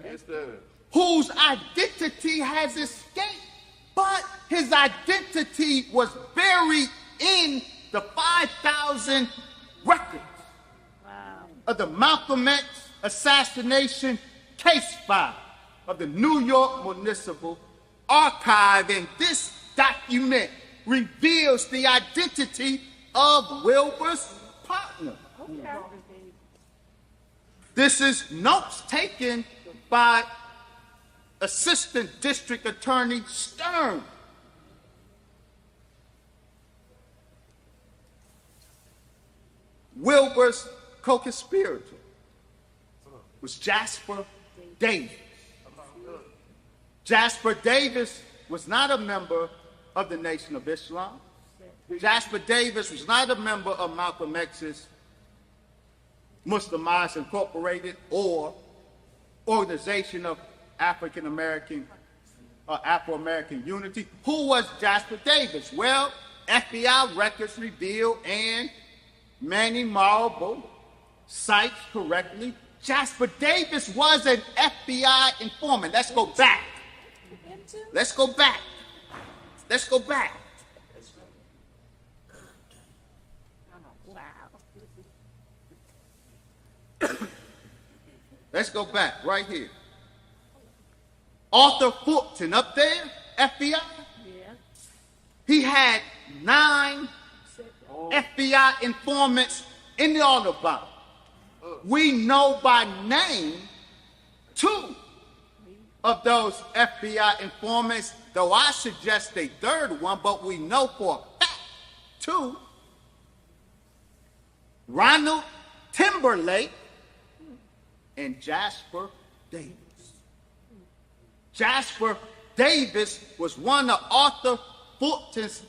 Yes, sir. whose identity has escaped, but his identity was buried in the 5,000 records of the Malcolm X assassination case file of the New York Municipal Archive, and this document reveals the identity of Wilbur's partner. Okay. This is notes taken by Assistant District Attorney Stern. Wilbur's co-conspirator was Jasper Davis. Jasper Davis was not a member of the Nation of Islam. Jasper Davis was not a member of Malcolm X's Muslimized Incorporated or Organization of African-American or Afro-American Unity. Who was Jasper Davis? Well, FBI records reveal, and Manny Marable cites correctly, Jasper Davis was an FBI informant. Let's go back. Let's go back. Let's go back. Wow. Let's go back right here. Arthur Fulton up there, FBI. Yeah. He had 9 FBI informants in the Autobahn. We know by name 2 of those FBI informants, though I suggest a 3rd one, but we know for a fact 2. Ronald Timberlake and Jasper Davis. Jasper Davis was one of Arthur Fulton's